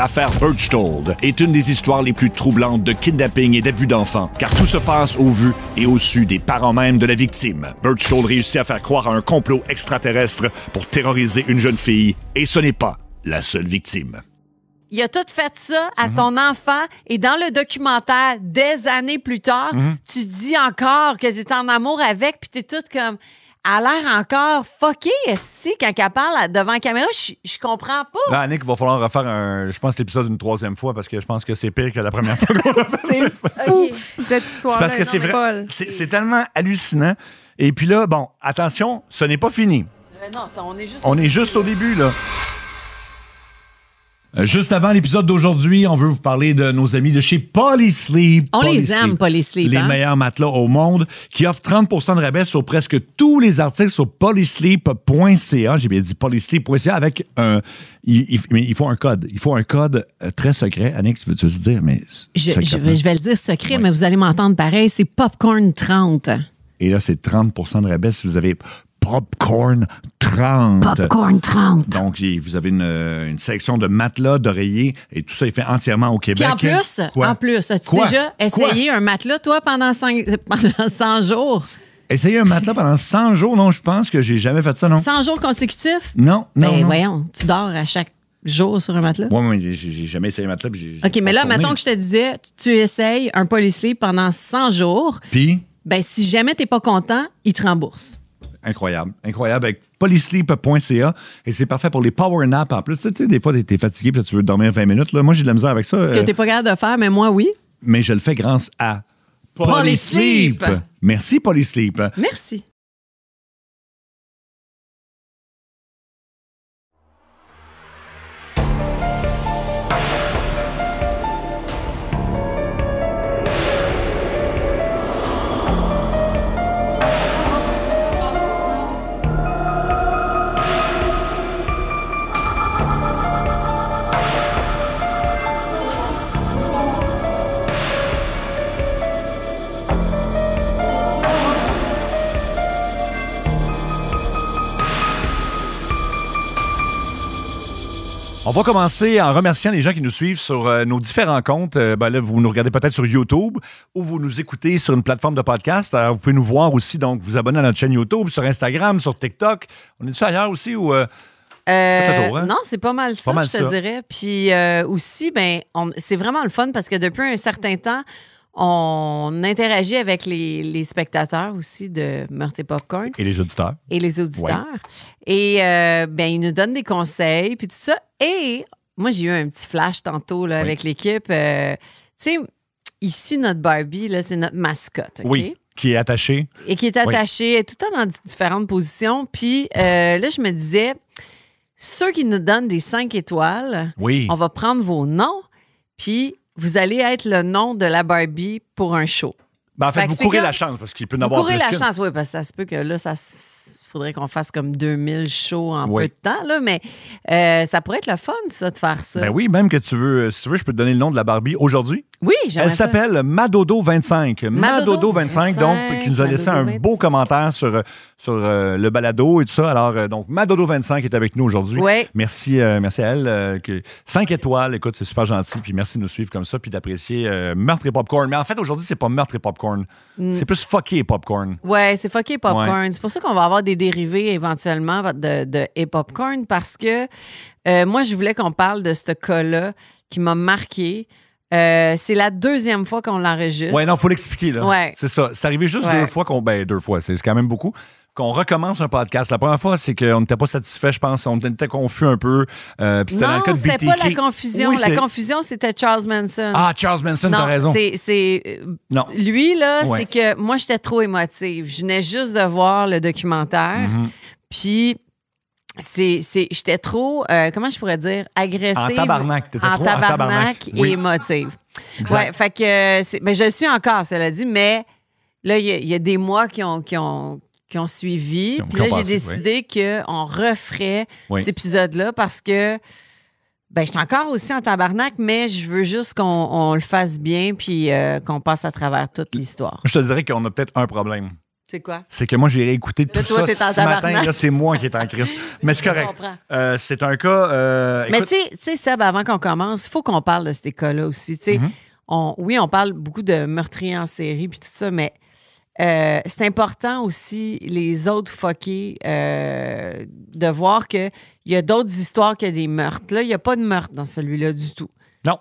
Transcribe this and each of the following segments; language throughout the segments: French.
L'affaire Berchtold est une des histoires les plus troublantes de kidnapping et d'abus d'enfants, car tout se passe au vu et au su des parents même de la victime. Berchtold réussit à faire croire à un complot extraterrestre pour terroriser une jeune fille, et ce n'est pas la seule victime. Il a tout fait ça à ton enfant et dans le documentaire, des années plus tard, tu dis encore que t'es en amour avec puis t'es toute comme... Elle a l'air encore fucké, esti, quand elle parle devant la caméra. Je comprends pas. Là, Annick, il va falloir refaire l'épisode une troisième fois parce que je pense que c'est pire que la première fois qu'on l'a fait. C'est fou, cette histoire-là. C'est parce que c'est vrai. C'est tellement hallucinant. Et puis là, bon, attention, ce n'est pas fini. Non, ça, on est juste au début, là. Juste avant l'épisode d'aujourd'hui, on veut vous parler de nos amis de chez Polysleep. On les aime, Polysleep. Les meilleurs matelas au monde, qui offrent 30 de rabais sur presque tous les articles sur polysleep.ca. J'ai bien dit polysleep.ca avec un... Il faut un code. Il faut un code très secret. Annick, tu veux dire? Mais je vais le dire secret, mais vous allez m'entendre pareil. C'est Popcorn 30. Et là, c'est 30 de rabais si vous avez Popcorn 30. Popcorn 30. Donc, vous avez une sélection de matelas, d'oreillers, et tout ça est fait entièrement au Québec. Puis en plus, as-tu déjà essayé un matelas, toi, pendant 100 jours? Essayer un matelas pendant 100 jours? Non, je pense que j'ai jamais fait ça, non. 100 jours consécutifs? Non. Mais voyons, tu dors à chaque jour sur un matelas? Oui, mais j'ai jamais essayé un matelas. OK, mais là, mettons que je te disais, tu essayes un Polysleep pendant 100 jours. Puis? Ben, si jamais t'es pas content, il te rembourse. Incroyable avec polysleep.ca et c'est parfait pour les power naps en plus. Tu sais, des fois, t'es fatigué puis tu veux dormir 20 minutes. Là. Moi, j'ai de la misère avec ça. Ce que t'es pas capable de faire, mais moi, oui. Mais je le fais grâce à Polysleep. Merci, Polysleep. Merci. On va commencer en remerciant les gens qui nous suivent sur nos différents comptes. Là, vous nous regardez peut-être sur YouTube ou vous nous écoutez sur une plateforme de podcast. Vous pouvez nous voir aussi, donc vous abonner à notre chaîne YouTube, sur Instagram, sur TikTok. On est-tu ailleurs aussi ou... Faites le tour, hein? Non, c'est pas mal ça, je te dirais. Puis aussi, c'est vraiment le fun parce que depuis un certain temps, on interagit avec les spectateurs aussi de Meurtre et Popcorn. Et les auditeurs. Ouais. Et ils nous donnent des conseils, puis tout ça. Et moi, j'ai eu un petit flash tantôt là, avec l'équipe. Tu sais, ici, notre Barbie, là, c'est notre mascotte. Okay? Oui, qui est attachée. Et qui est attachée, tout le temps dans différentes positions. Puis là, je me disais, ceux qui nous donnent des 5 étoiles, on va prendre vos noms, puis vous allez être le nom de la Barbie pour un show. En fait, vous courez la chance, parce qu'il peut en avoir plus. Vous courez la chance, oui, parce que ça se peut que là, faudrait qu'on fasse comme 2000 shows en peu de temps, là, mais ça pourrait être le fun, ça, de faire ça. Ben oui, même que si tu veux, je peux te donner le nom de la Barbie aujourd'hui. Oui, j'aimerais ça. Elle s'appelle Madodo25. Madodo25, donc, qui nous a laissé un beau commentaire sur le balado et tout ça. Alors, donc, Madodo25 est avec nous aujourd'hui. Oui. Merci à elle. 5 étoiles, écoute, c'est super gentil. Puis merci de nous suivre comme ça, puis d'apprécier Meurtre et Popcorn. Mais en fait, aujourd'hui, c'est pas Meurtre et Popcorn. C'est plus Fucké et Popcorn. Oui, c'est Fucké et Popcorn. Ouais. C'est pour ça qu'on va avoir des dérivés éventuellement de et Popcorn parce que moi, je voulais qu'on parle de ce cas-là qui m'a marqué. C'est la deuxième fois qu'on l'enregistre. Oui, non, il faut l'expliquer. Là. Ouais. C'est ça. C'est arrivé juste 2 fois deux fois, c'est quand même beaucoup. Qu'on recommence un podcast. La première fois, c'est qu'on n'était pas satisfait, je pense. On était confus un peu. Puis c'était dans le cas de BTK. C'était pas la confusion. Oui, la confusion, c'était Charles Manson. Ah, Charles Manson, t'as raison. Non. Lui, là, c'est que moi, j'étais trop émotive. Je venais juste de voir le documentaire. Puis... j'étais trop, comment je pourrais dire, agressive. En tabarnak. T'étais trop en tabarnak et émotive. Exact. Ouais, fait que, mais je le suis encore, cela dit, mais là, il y a des mois qui ont suivi. Puis là, j'ai décidé qu'on referait cet épisode-là parce que, je suis encore aussi en tabarnak, mais je veux juste qu'on le fasse bien puis qu'on passe à travers toute l'histoire. Je te dirais qu'on a peut-être un problème. C'est quoi? C'est que moi, j'ai réécouté tout toi, t'es en ça ce matin. tabarnak. Là, c'est moi qui est en crise. Mais c'est correct. comprends. C'est un cas... Mais écoute, tu sais, Seb, avant qu'on commence, il faut qu'on parle de ces cas-là aussi. Tu sais, oui, on parle beaucoup de meurtriers en série puis tout ça, mais c'est important aussi, les autres fuckés, de voir qu'il y a d'autres histoires que des meurtres. Là, il n'y a pas de meurtre dans celui-là du tout. non,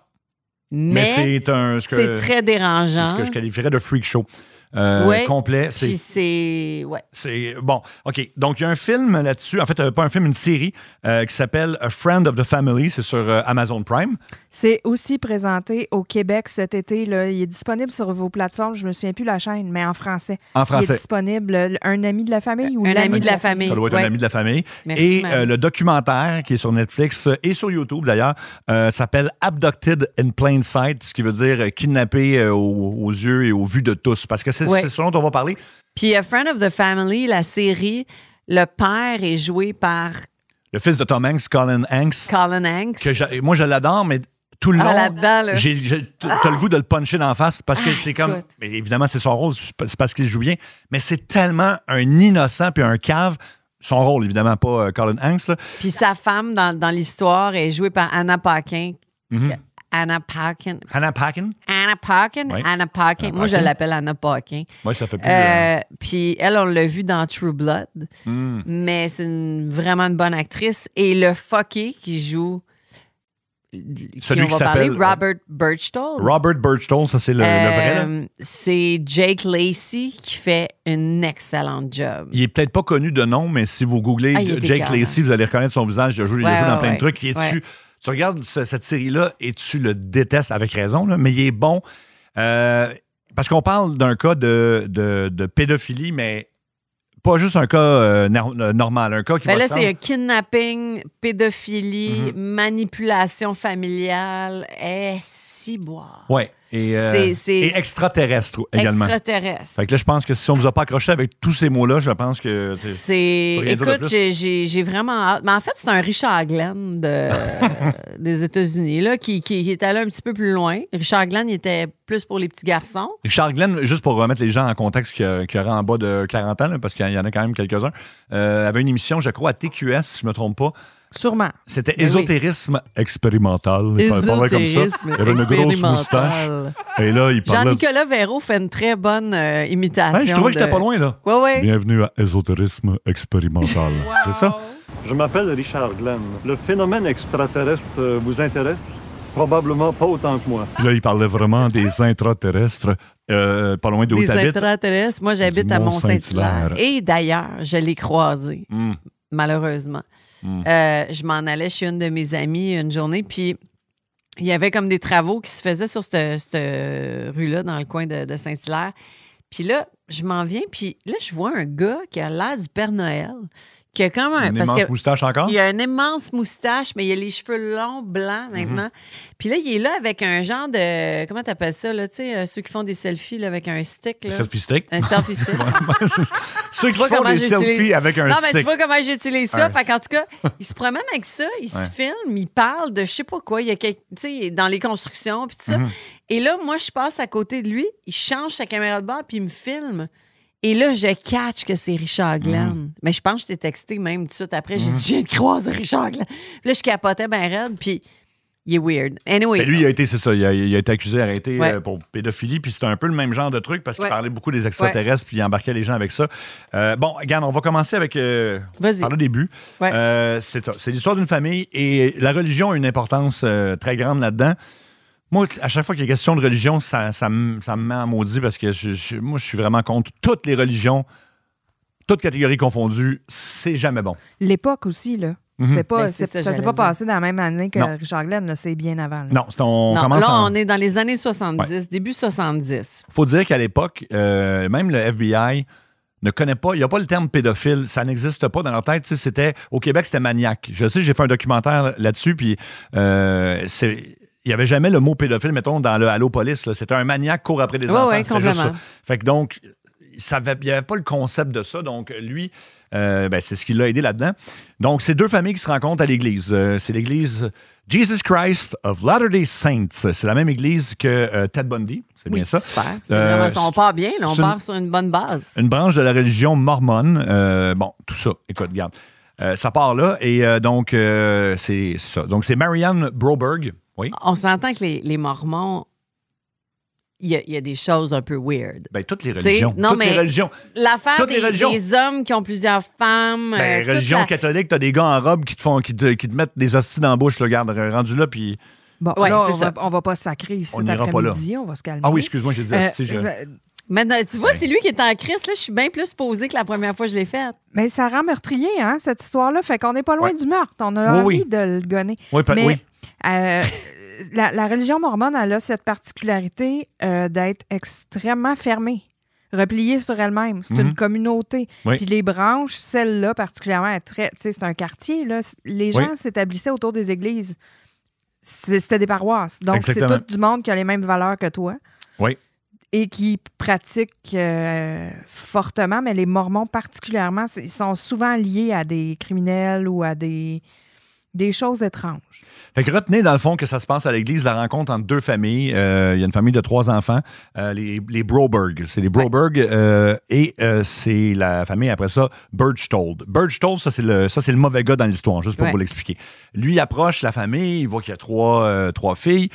mais c'est c'est très dérangeant. ce que je qualifierais de freak show. Ouais. Complet. Puis c'est... Ouais. C'est bon, OK. Donc, il y a un film là-dessus. En fait, pas un film, une série qui s'appelle A Friend of the Family. C'est sur Amazon Prime. C'est aussi présenté au Québec cet été. Là. Il est disponible sur vos plateformes. Je me souviens plus la chaîne, mais en français. En français. Il est disponible. Un ami de la famille ou Un ami de la famille. Ça doit être Ouais. un ami de la famille. Merci, Et Marie. le documentaire qui est sur Netflix et sur YouTube, d'ailleurs, s'appelle Abducted in Plain Sight, ce qui veut dire kidnappé aux yeux et aux vues de tous. Parce que c'est Ouais. ce dont on va parler. Puis A Friend of the Family, la série, le père est joué par Le fils de Tom Hanks, Colin Hanks, Colin Hanks. moi, je l'adore, mais tout le long, là-dedans, là. t'as le goût de le puncher d'en face parce que t'es comme... écoute. Mais évidemment, c'est son rôle, c'est parce qu'il joue bien, mais c'est tellement un innocent puis un cave. Son rôle, évidemment, pas Colin Hanks. Là. Puis sa femme, dans l'histoire, est jouée par Anna Paquin. Anna Paquin. Hannah Paquin. Anna Paquin. Oui. Anna Paquin. Anna Moi, je Paquin. l'appelle Anna Paquin. Oui, ça fait plus... Puis elle, on l'a vu dans True Blood. Mais c'est vraiment une bonne actrice. Et le fucké qui joue... Celui on qui va parler, s'appelle, Robert Birchtold. Robert Birchtold, ça, c'est le vrai. Là. C'est Jake Lacey qui fait une excellente job. Il est peut-être pas connu de nom, mais si vous googlez Ah, il est Jake écœurant. Lacey, vous allez reconnaître son visage. Il a joué, Ouais, dans ouais, plein de ouais. trucs. Il est Ouais. dessus. Tu regardes cette série-là et tu le détestes avec raison, là, mais il est bon. Parce qu'on parle d'un cas de pédophilie, mais pas juste un cas normal, un cas qui Ben va là, se c'est un kidnapping, pédophilie, manipulation familiale. Si boire. Ouais. Et, et extraterrestre également. Extraterrestre. Fait que là, je pense que si on ne vous a pas accroché avec tous ces mots-là, je pense que... C'est. Faut rien dire de Écoute, plus. j'ai vraiment hâte. Mais en fait, c'est un Richard Glenn des États-Unis là, qui est allé un petit peu plus loin. Richard Glenn, il était plus pour les petits garçons. Richard Glenn, juste pour remettre les gens en contexte qui auraient en bas de 40 ans, là, parce qu'il y en a quand même quelques-uns, avait une émission, je crois, à TQS, si je ne me trompe pas. Sûrement. C'était Ben oui. Ésotérisme expérimental. Il parlait comme ça. Il avait une grosse moustache. Et là, il parlait... Jean-Nicolas Véraud fait une très bonne imitation. Hey, je trouvais que j'étais pas loin, là. Oui, oui. Bienvenue à Ésotérisme expérimental. C'est ça? Je m'appelle Richard Glenn. Le phénomène extraterrestre vous intéresse? Probablement pas autant que moi. Puis là, il parlait vraiment des intraterrestres, pas loin d'où Des t'habites. extraterrestres. Moi, j'habite Du à Mont-Saint-Hilaire. Mont-Saint-Hilaire. Et d'ailleurs, je l'ai croisé, malheureusement. Je m'en allais chez une de mes amies une journée, puis il y avait comme des travaux qui se faisaient sur cette rue-là, dans le coin de Saint-Hilaire. Puis là, je m'en viens, puis là, je vois un gars qui a l'air du Père Noël, qui a comme un... Une parce immense que moustache encore? il a une immense moustache, mais il a les cheveux longs, blancs maintenant. Puis là, il est là avec un genre de... Comment t'appelles ça, là? Tu sais, ceux qui font des selfies là, avec un stick, là. Selfie stick? Un selfie stick. Ceux qui vois font comment des j'utilise- selfies avec un Non, mais tu stick. vois comment j'utilise ça. Un- Fait qu'en tout cas, il se promène avec ça, il se filme, il parle de je sais pas quoi. Il y a tu sais, dans les constructions, puis tout ça. Et là, moi, je passe à côté de lui, il change sa caméra de bord, puis il me filme. Et là, je catch que c'est Richard Glenn. Mais je pense que je t'ai texté même tout de suite après. J'ai dit, je viens de croiser Richard Glenn. Puis là, je capotais bien raide, puis il est weird. Anyway. Mais lui, il a été, c'est ça, il a été accusé, arrêté Ouais. pour pédophilie, puis c'était un peu le même genre de truc parce qu'il Ouais. parlait beaucoup des extraterrestres, puis il embarquait les gens avec ça. Bon, regarde, on va commencer avec Vas-y. par le début. Ouais. C'est l'histoire d'une famille et la religion a une importance très grande là-dedans. Moi, à chaque fois qu'il y a question de religion, ça me met en maudit parce que moi, je suis vraiment contre toutes les religions, toutes catégories confondues. C'est jamais bon. L'époque aussi, là. C'est pas, Ben, c'est ça, ça s'est j'allais pas dire. passé dans la même année que Non. Richard Glenn, là, c'est bien avant. là. Non, on Non, commence là, en... on est dans les années 70, début 70. Faut dire qu'à l'époque, même le FBI ne connaît pas, il n'y a pas le terme pédophile, ça n'existe pas dans leur tête. Tu sais, au Québec, c'était maniaque. Je sais, j'ai fait un documentaire là-dessus, puis il n'y avait jamais le mot pédophile, mettons, dans le Allo Police. Là. C'était un maniaque court après des Ouais, enfants. ouais, C'était juste ça. complètement. Fait que donc, il n'y avait pas le concept de ça. Donc, lui, c'est ce qui l'a aidé là-dedans. Donc, c'est deux familles qui se rencontrent à l'église. C'est l'église Jesus Christ of Latter-day Saints. C'est la même église que Ted Bundy. C'est bien ça. Super. C'est vraiment ça. On part bien. Là, on part sur une bonne base. Une branche de la religion mormone. Bon, tout ça. Écoute, regarde. Ça part là. Et donc, c'est ça. Donc, c'est Marianne Broberg. Oui. On s'entend que les Mormons, il y a des choses un peu weird. Ben, toutes les religions. Non, toutes les mais religions. L'affaire des hommes qui ont plusieurs femmes. Ben, religion catholique, t'as des gars en robe qui te mettent des hosties dans la bouche, là, regarde, rendu là, puis... Bon, ouais, là, c'est on va pas sacrer ici on cet n'ira pas là. après-midi, on va se calmer. Ah oui, excuse-moi, j'ai dit hostie. Mais tu vois, c'est lui qui est en crise. Là, je suis bien plus posée que la première fois que je l'ai faite. Mais ça rend meurtrier, hein, cette histoire-là. Fait qu'on n'est pas loin du meurtre. On a envie de le gonner. Oui, mais, la religion mormone, elle a cette particularité d'être extrêmement fermée, repliée sur elle-même. C'est une communauté. Oui. Puis les branches, celle-là particulièrement, c'est un quartier. Là. Les gens s'établissaient autour des églises. C'était des paroisses. Donc, exactement. c'est tout du monde qui a les mêmes valeurs que toi. Oui. Et qui pratiquent fortement, mais les Mormons particulièrement, ils sont souvent liés à des criminels ou à des choses étranges. Fait que retenez, dans le fond, que ça se passe à l'église, la rencontre entre deux familles. Il y a une famille de 3 enfants, les Broberg. C'est les Broberg et c'est la famille, après ça, Berchtold. Berchtold, ça, c'est le mauvais gars dans l'histoire, juste pour vous l'expliquer. Lui, il approche la famille, il voit qu'il y a trois filles.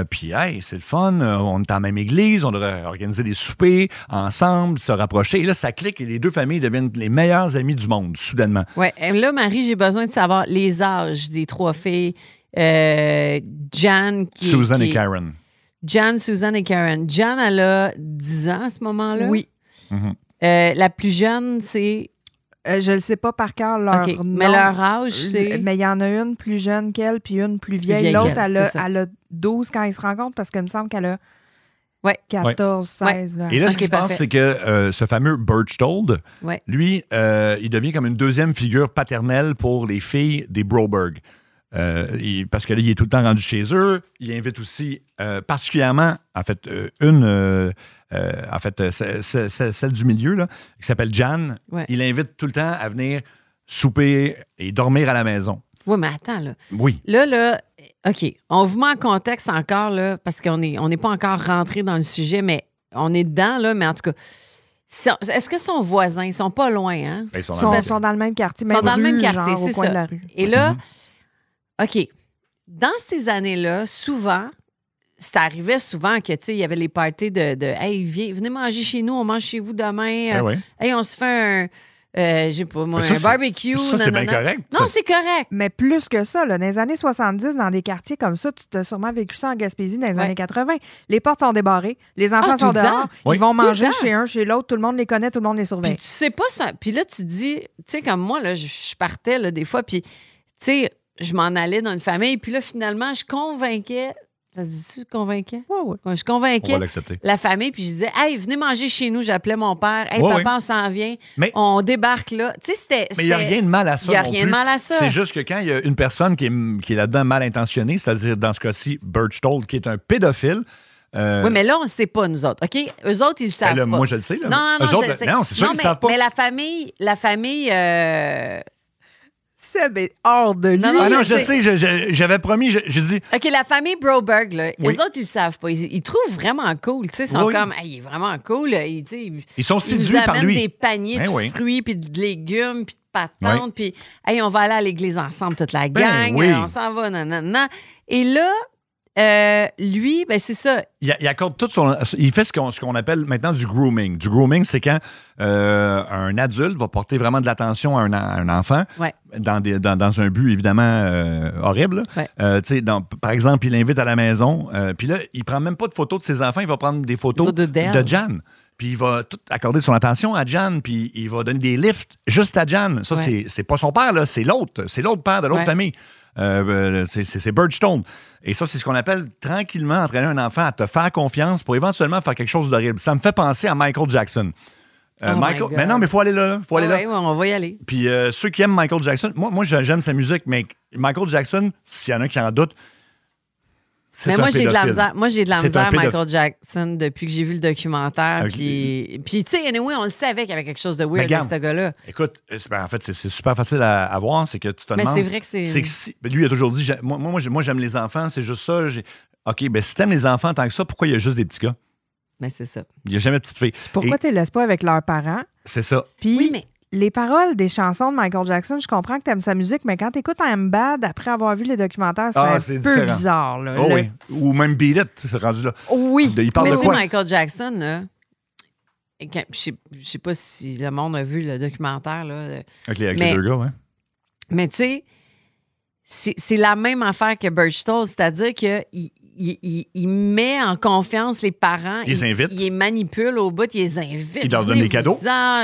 Puis, hey, c'est le fun, on est en même église, on devrait organiser des soupers ensemble, se rapprocher. Et là, ça clique et les deux familles deviennent les meilleurs amis du monde, soudainement. Oui. Là, Marie, j'ai besoin de savoir les âges des 3 filles. Jan Susan et Karen. Jan, Susan et Karen. Jan, elle a 10 ans à ce moment-là. Oui. La plus jeune, c'est... je ne sais pas par cœur leur nom. Mais leur âge, c'est... Mais il y en a une plus jeune qu'elle, puis une plus vieille. L'autre, elle a 12 quand ils se rencontrent, parce qu'il me semble qu'elle a 14, 16. Là. Et là, ce qui se passe, c'est que ce fameux Berchtold, lui, il devient comme une deuxième figure paternelle pour les filles des Broberg. Parce que là, il est tout le temps rendu chez eux. Il invite aussi particulièrement, en fait, celle du milieu, là, qui s'appelle Jan. Ouais. Il invite tout le temps à venir souper et dormir à la maison. Oui, mais attends, là. Oui. Là, OK, on vous met en contexte encore, là, parce qu'on n'est pas encore rentré dans le sujet, mais on est dedans, là, mais en tout cas... Est-ce que son voisin, ils sont pas loin, hein? Ils sont dans le même quartier. Ils sont dans le même quartier, c'est ça. De la rue. Et là, OK, dans ces années-là, souvent, ça arrivait souvent que, tu sais, il y avait les parties de hey, venez manger chez nous, on mange chez vous demain. Hey, on se fait un barbecue. Ça, c'est bien correct. Non, c'est correct. Mais plus que ça, là, dans les années 70, dans des quartiers comme ça, tu t'as sûrement vécu ça en Gaspésie dans les années 80. Les portes sont débarrées, les enfants sont dehors, ils vont manger chez un, chez l'autre, tout le monde les connaît, tout le monde les surveille. Puis tu sais pas ça. Puis là, tu dis, tu sais, comme moi, là, je partais là, des fois, puis, tu sais, je m'en allais dans une famille, puis là, finalement, je convainquais. Ça se dit-tu, convainquais? Oui. Ouais, je convainquais la famille, puis je disais, hey, venez manger chez nous. J'appelais mon père. Hey, papa, on s'en vient. Mais, on débarque là. Tu sais, c'était. Mais il n'y a rien de mal à ça. Il n'y a rien de mal à ça. C'est juste que quand il y a une personne qui est là-dedans mal intentionnée, c'est-à-dire dans ce cas-ci, Berchtold, qui est un pédophile. Oui, mais là, on ne sait pas, nous autres. OK? Eux autres, ils le savent. Là, pas. Moi, je le sais. Là. Non, je le sais. Non, c'est sûr qu'ils ne savent pas. Mais la famille. C'est hors de lui. Non, je sais, j'avais promis, j'ai dit... OK, la famille Broberg, là, eux autres, ils le savent pas. Ils trouvent vraiment cool. Tu sais, ils sont comme, hey, il est vraiment cool. Ils sont séduits par lui. Ils nous amènent des paniers de fruits, puis de légumes, puis de patates, puis, hey, on va aller à l'église ensemble, toute la gang. On s'en va, nanana. Et là, lui, ben c'est ça. Il accorde tout son... Il fait ce qu'on appelle maintenant du grooming. Du grooming, c'est quand un adulte va porter vraiment de l'attention à un enfant dans un but, évidemment, horrible. Par exemple, il l'invite à la maison, puis là, il prend même pas de photos de ses enfants, il va prendre des photos de Jan. Puis il va tout accorder son attention à Jan, puis il va donner des lifts juste à Jan. Ça, c'est pas son père, là, c'est l'autre. C'est l'autre père de l'autre famille. C'est Berchtold. Et ça, c'est ce qu'on appelle tranquillement entraîner un enfant à te faire confiance pour éventuellement faire quelque chose d'horrible. Ça me fait penser à Michael Jackson. Mais non, mais il faut aller là. On va y aller. Puis ceux qui aiment Michael Jackson, moi j'aime sa musique, mais Michael Jackson, s'il y en a qui en doutent, Mais moi, j'ai de la misère. Moi, j'ai de la C'est misère un pédophile. Michael Jackson depuis que j'ai vu le documentaire. Ok. Puis tu sais, anyway, on le savait qu'il y avait quelque chose de weird avec regarde, ce gars-là. Écoute, en fait, c'est super facile à voir. C'est que tu te Mais demandes. c'est vrai que c'est. Lui, il a toujours dit moi, j'aime les enfants, c'est juste ça. OK, ben si t'aimes les enfants tant que ça, pourquoi il y a juste des petits gars? Mais c'est ça. Il n'y a jamais de petites filles. Pourquoi tu les laisses pas avec leurs parents? C'est ça. Puis, Oui, mais. les paroles des chansons de Michael Jackson, je comprends que tu aimes sa musique, mais quand tu écoutes I'm Bad, après avoir vu les documentaires, c'est un c'est peu différent. bizarre. Là. Oh, oui. Ou même Beat It, rendu là. Oui. Il parle Mais de tu sais, quoi? Michael Jackson, là. Je sais pas si le monde a vu le documentaire, là. Avec les deux gars, ouais. Mais tu sais, c'est la même affaire que Birch Toll, c'est-à-dire qu'il il met en confiance les parents. Il les invite. Il les manipule au bout, il les invite. Il leur donne des cadeaux.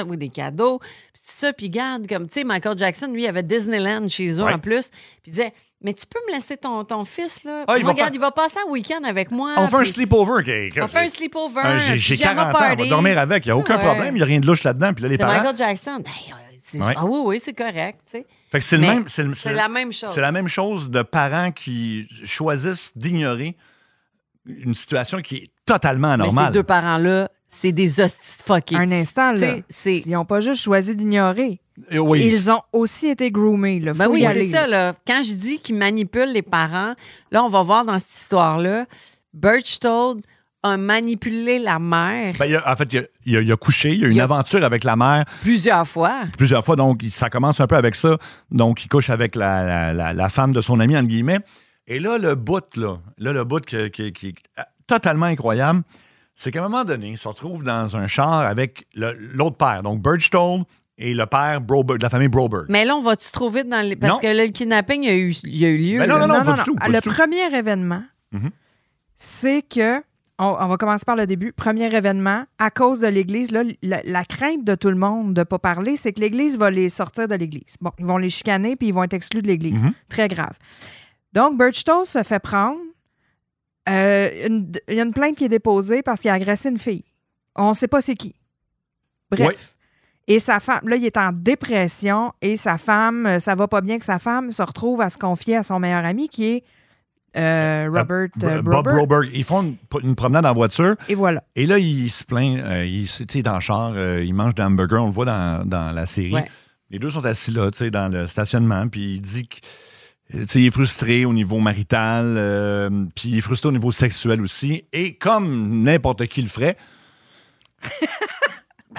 Oui, des cadeaux. Puis tout ça, puis garde, comme, tu sais, Michael Jackson, lui, il avait Disneyland chez eux Ouais. en plus. Puis il disait, mais tu peux me laisser ton fils, là? Ah, Puis moi, regarde, il va passer un week-end avec moi. On fait un puis sleepover. on fait un sleepover. J'ai pyjama 40 ans, on va party. dormir avec. Il n'y a aucun Ouais. problème. Il n'y a rien de louche là-dedans. Puis là, les C'est parents. Michael Jackson. Hey, Ouais. Ah oui, c'est correct, tu sais. Fait que c'est Mais le même. c'est la même chose. C'est la même chose de parents qui choisissent d'ignorer une situation qui est totalement Mais anormale. ces deux parents-là, c'est des hosties de fuckés. Un instant, là. T'sais, c'est- Ils n'ont pas juste choisi d'ignorer. Oui. Ils ont aussi été groomés. Là. Faut Ben oui, y c'est aller. ça, là. Quand je dis qu'ils manipulent les parents, là, on va voir dans cette histoire-là, Birch Toll a manipulé la mère Ben, en fait, il a couché. Il y a une aventure avec la mère plusieurs fois. plusieurs fois. Donc, ça commence un peu avec ça. Donc, il couche avec la femme de son ami, entre guillemets. Et là, le bout qui est totalement incroyable, c'est qu'à un moment donné, il se retrouve dans un char avec l'autre père, donc Birch Toll et le père de la famille Broberg. Mais là, on va-tu trop vite dans les... Parce Non. que là, le kidnapping, il y a eu lieu. Mais là. non, pas du tout, pas Le du tout. premier événement, c'est que, on va commencer par le début. Premier événement, à cause de l'Église, là, la crainte de tout le monde de ne pas parler, c'est que l'Église va les sortir de l'Église. Bon, ils vont les chicaner puis ils vont être exclus de l'Église. Très grave. Donc, Birch Toll se fait prendre. Il y a une plainte qui est déposée parce qu'il a agressé une fille. On ne sait pas c'est qui. Bref. Ouais. Et sa femme, là, il est en dépression et sa femme, ça va pas bien que sa femme se retrouve à se confier à son meilleur ami qui est Robert Bob Broberg. Broberg. Ils font une promenade en voiture. Et voilà. Et là, il se plaint. Il est dans le char. Il mange des hamburgers. On le voit dans la série. Ouais. Les deux sont assis là, dans le stationnement. Puis il dit qu'il est frustré au niveau marital. Puis il est frustré au niveau sexuel aussi. Et comme n'importe qui le ferait...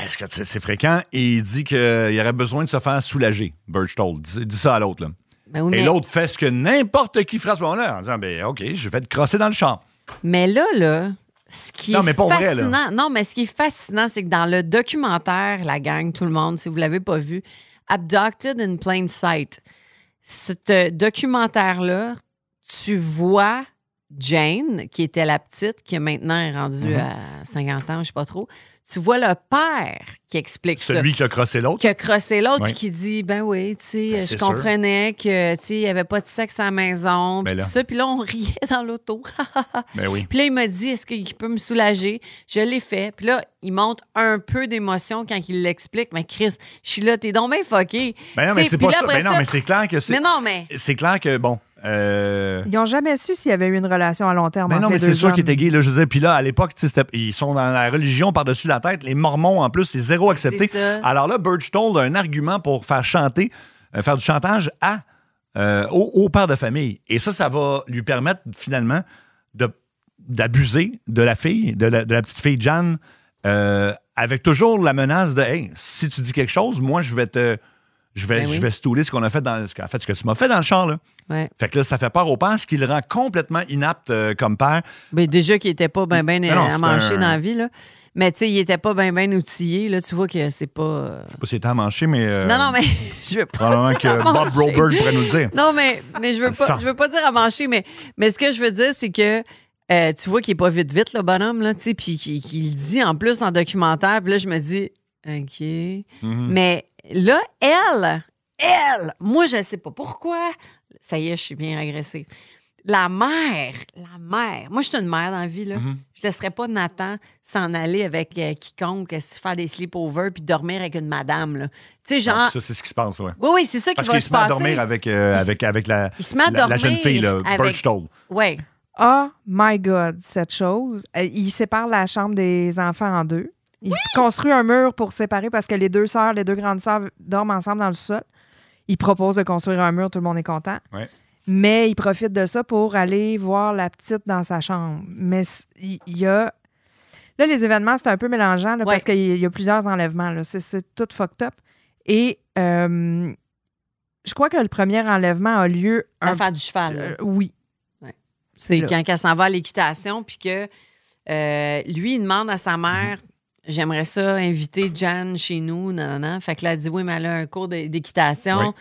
Est-ce que c'est fréquent? Et il dit qu'il aurait besoin de se faire soulager, Birch Toll. Il dit ça à l'autre. Là. Ben oui, Et mais- l'autre fait ce que n'importe qui ferait à ce moment-là, en disant, ben OK, je vais te crosser dans le champ. Mais là, ce qui Non, est mais pas vrai, fascinant, là. non, mais ce qui est fascinant, c'est que dans le documentaire, la gang, tout le monde, si vous l'avez pas vu, Abducted in Plain Sight, ce documentaire-là, tu vois Jane, qui était la petite, qui maintenant est rendue à 50 ans, je sais pas trop. Tu vois le père qui explique ça. Celui qui a crossé l'autre. Qui a crossé l'autre Ouais. puis qui dit ben oui, tu sais, Ben, je c'est comprenais que tu sais, il y avait pas de sexe à la maison, puis Ben tout là. ça, puis là on riait dans l'auto. Ben oui. Puis là il m'a dit est-ce qu'il peut me soulager? Je l'ai fait. Puis là, il montre un peu d'émotion quand il l'explique. Mais Chris, je suis là, t'es donc bien fucké. Ben non, mais Tu sais, c'est puis pas là, ça. après Ben non, mais c'est clair que c'est. Mais non, mais C'est clair que, bon. Ils n'ont jamais su s'il y avait eu une relation à long terme Ben entre non, mais les c'est deux sûr hommes. qu'ils étaient gays, là, je disais. Puis là, à l'époque, tu sais, ils sont dans la religion par-dessus la tête. Les Mormons, en plus, c'est zéro accepté. C'est ça. Alors là, Birch Toll a un argument pour faire chanter, faire du chantage au père de famille. Et ça va lui permettre, finalement, d'abuser de la fille, de la petite fille Jeanne, avec toujours la menace de « Hey, si tu dis quelque chose, moi, je vais Ben oui. je vais stouler ce qu'on a fait ce que tu m'as fait dans le char, là. » ouais. Fait que là, ça fait peur au père, ce qui le rend complètement inapte comme père. Ben, déjà qu'il était pas bien Mais non, à c'est mancher un- dans la vie là. Mais tu sais, il était pas bien outillé là, tu vois que c'est pas Je sais pas si c'était à mancher, mais. Non, mais je veux pas Probablement dire que à Bob manger. Broberg pourrait nous le dire. Non, mais Ça. je veux pas dire à mancher, mais ce que je veux dire, c'est que tu vois qu'il est pas vite, le bonhomme, là, tu sais, puis qu'il le dit en plus en documentaire, puis là, je me dis, OK. Mais là, elle, moi, je sais pas pourquoi. Ça y est, je suis bien agressée. La mère, moi, je suis une mère dans la vie, là. Je laisserais pas Nathan s'en aller avec quiconque, faire des sleepovers puis dormir avec une madame, là. Tu sais, genre. Ça, c'est ce qui se passe, ouais. Oui, c'est ça qui Parce va qu'il se se met à passer. dormir avec il se met à la jeune dormir fille, là, avec- Birch Toll. Oui. Oh my God, cette chose. Il sépare la chambre des enfants en deux. Il construit un mur pour séparer parce que les deux grandes sœurs dorment ensemble dans le sol. Il propose de construire un mur, tout le monde est content. Oui. Mais il profite de ça pour aller voir la petite dans sa chambre. Mais il y a... Là, les événements, c'est un peu mélangeant là, parce qu'il y a plusieurs enlèvements. Là. C'est tout fucked up. Et je crois que le premier enlèvement a lieu... L'affaire du cheval. Oui. Ouais. C'est quand elle s'en va à l'équitation, puis que lui, il demande à sa mère... J'aimerais ça inviter Jan chez nous, nanana. Fait que là, elle dit, oui, mais elle a un cours d'équitation. Oui.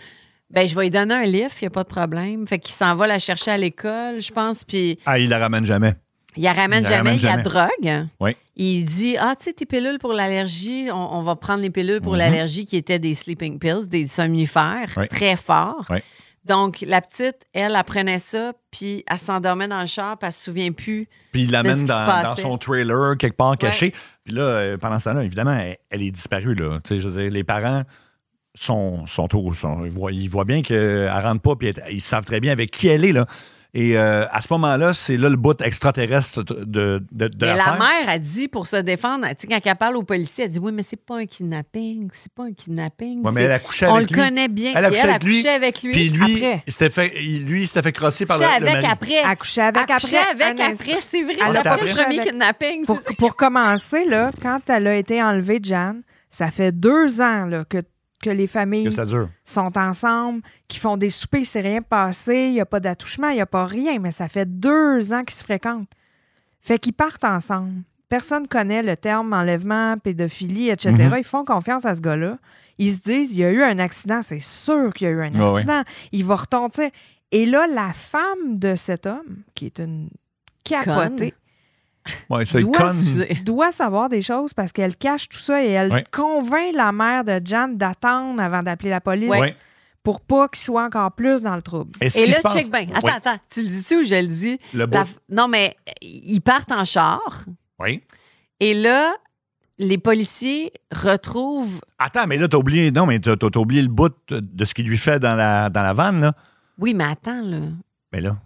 Ben, je vais lui donner un lift, il n'y a pas de problème. Fait qu'il s'en va la chercher à l'école, je pense, puis... Ah, il la ramène jamais. Il la ramène jamais, il y a drogue. Oui. Il dit, tu sais, tes pilules pour l'allergie, on va prendre les pilules pour l'allergie qui étaient des sleeping pills, des somnifères, très forts. Oui. Donc, la petite, elle prenait ça, puis elle s'endormait dans le char, puis elle se souvient plus. Puis il l'amène de ce qui se dans passait. son trailer, quelque part caché. Puis là, pendant ce temps-là, évidemment, elle est disparue. Là. Tu sais, je veux dire, les parents ils voient bien qu'elle ne rentre pas, puis ils savent très bien avec qui elle est. Là. Et à ce moment-là, c'est là le bout extraterrestre de Mais l'affaire. la mère a dit, pour se défendre, tu sais, quand elle parle aux policiers, elle dit, oui, mais c'est pas un kidnapping, c'est pas un kidnapping. Ouais, mais elle a couché on avec le lui. connaît bien. Elle a Puis couché elle a avec lui. couché avec lui. Puis lui, après. il s'était fait crosser par le avec mari. après. Accoucher avec Accoucher après. avec un après, instant. c'est vrai. Ah, C'est c'est pas après. le premier Avec- kidnapping. Pour commencer, là, quand elle a été enlevée, Jan, ça fait 2 ans là, que les familles Que ça dure. sont ensemble, qui font des soupers, il s'est rien passé, il n'y a pas d'attouchement, il n'y a pas rien, mais ça fait 2 ans qu'ils se fréquentent. Fait qu'ils partent ensemble. Personne ne connaît le terme enlèvement, pédophilie, etc. Ils font confiance à ce gars-là. Ils se disent, il y a eu un accident, c'est sûr qu'il y a eu un accident. Il va retentir. Et là, la femme de cet homme, qui est une capotée, Ouais, c'est con. doit savoir des choses parce qu'elle cache tout ça et elle convainc la mère de Jan d'attendre avant d'appeler la police Ouais. pour pas qu'il soit encore plus dans le trouble. Et ce Et qui là, se passe- check bien. Oui. Attends. Tu le dis-tu ou je le dis? Le bout. Non, mais ils partent en char. Oui. Et là, les policiers retrouvent... Attends, mais là, t'as oublié. Non, mais t'as oublié le bout de ce qu'il lui fait dans la vanne, là. Oui, mais attends, là. Mais là,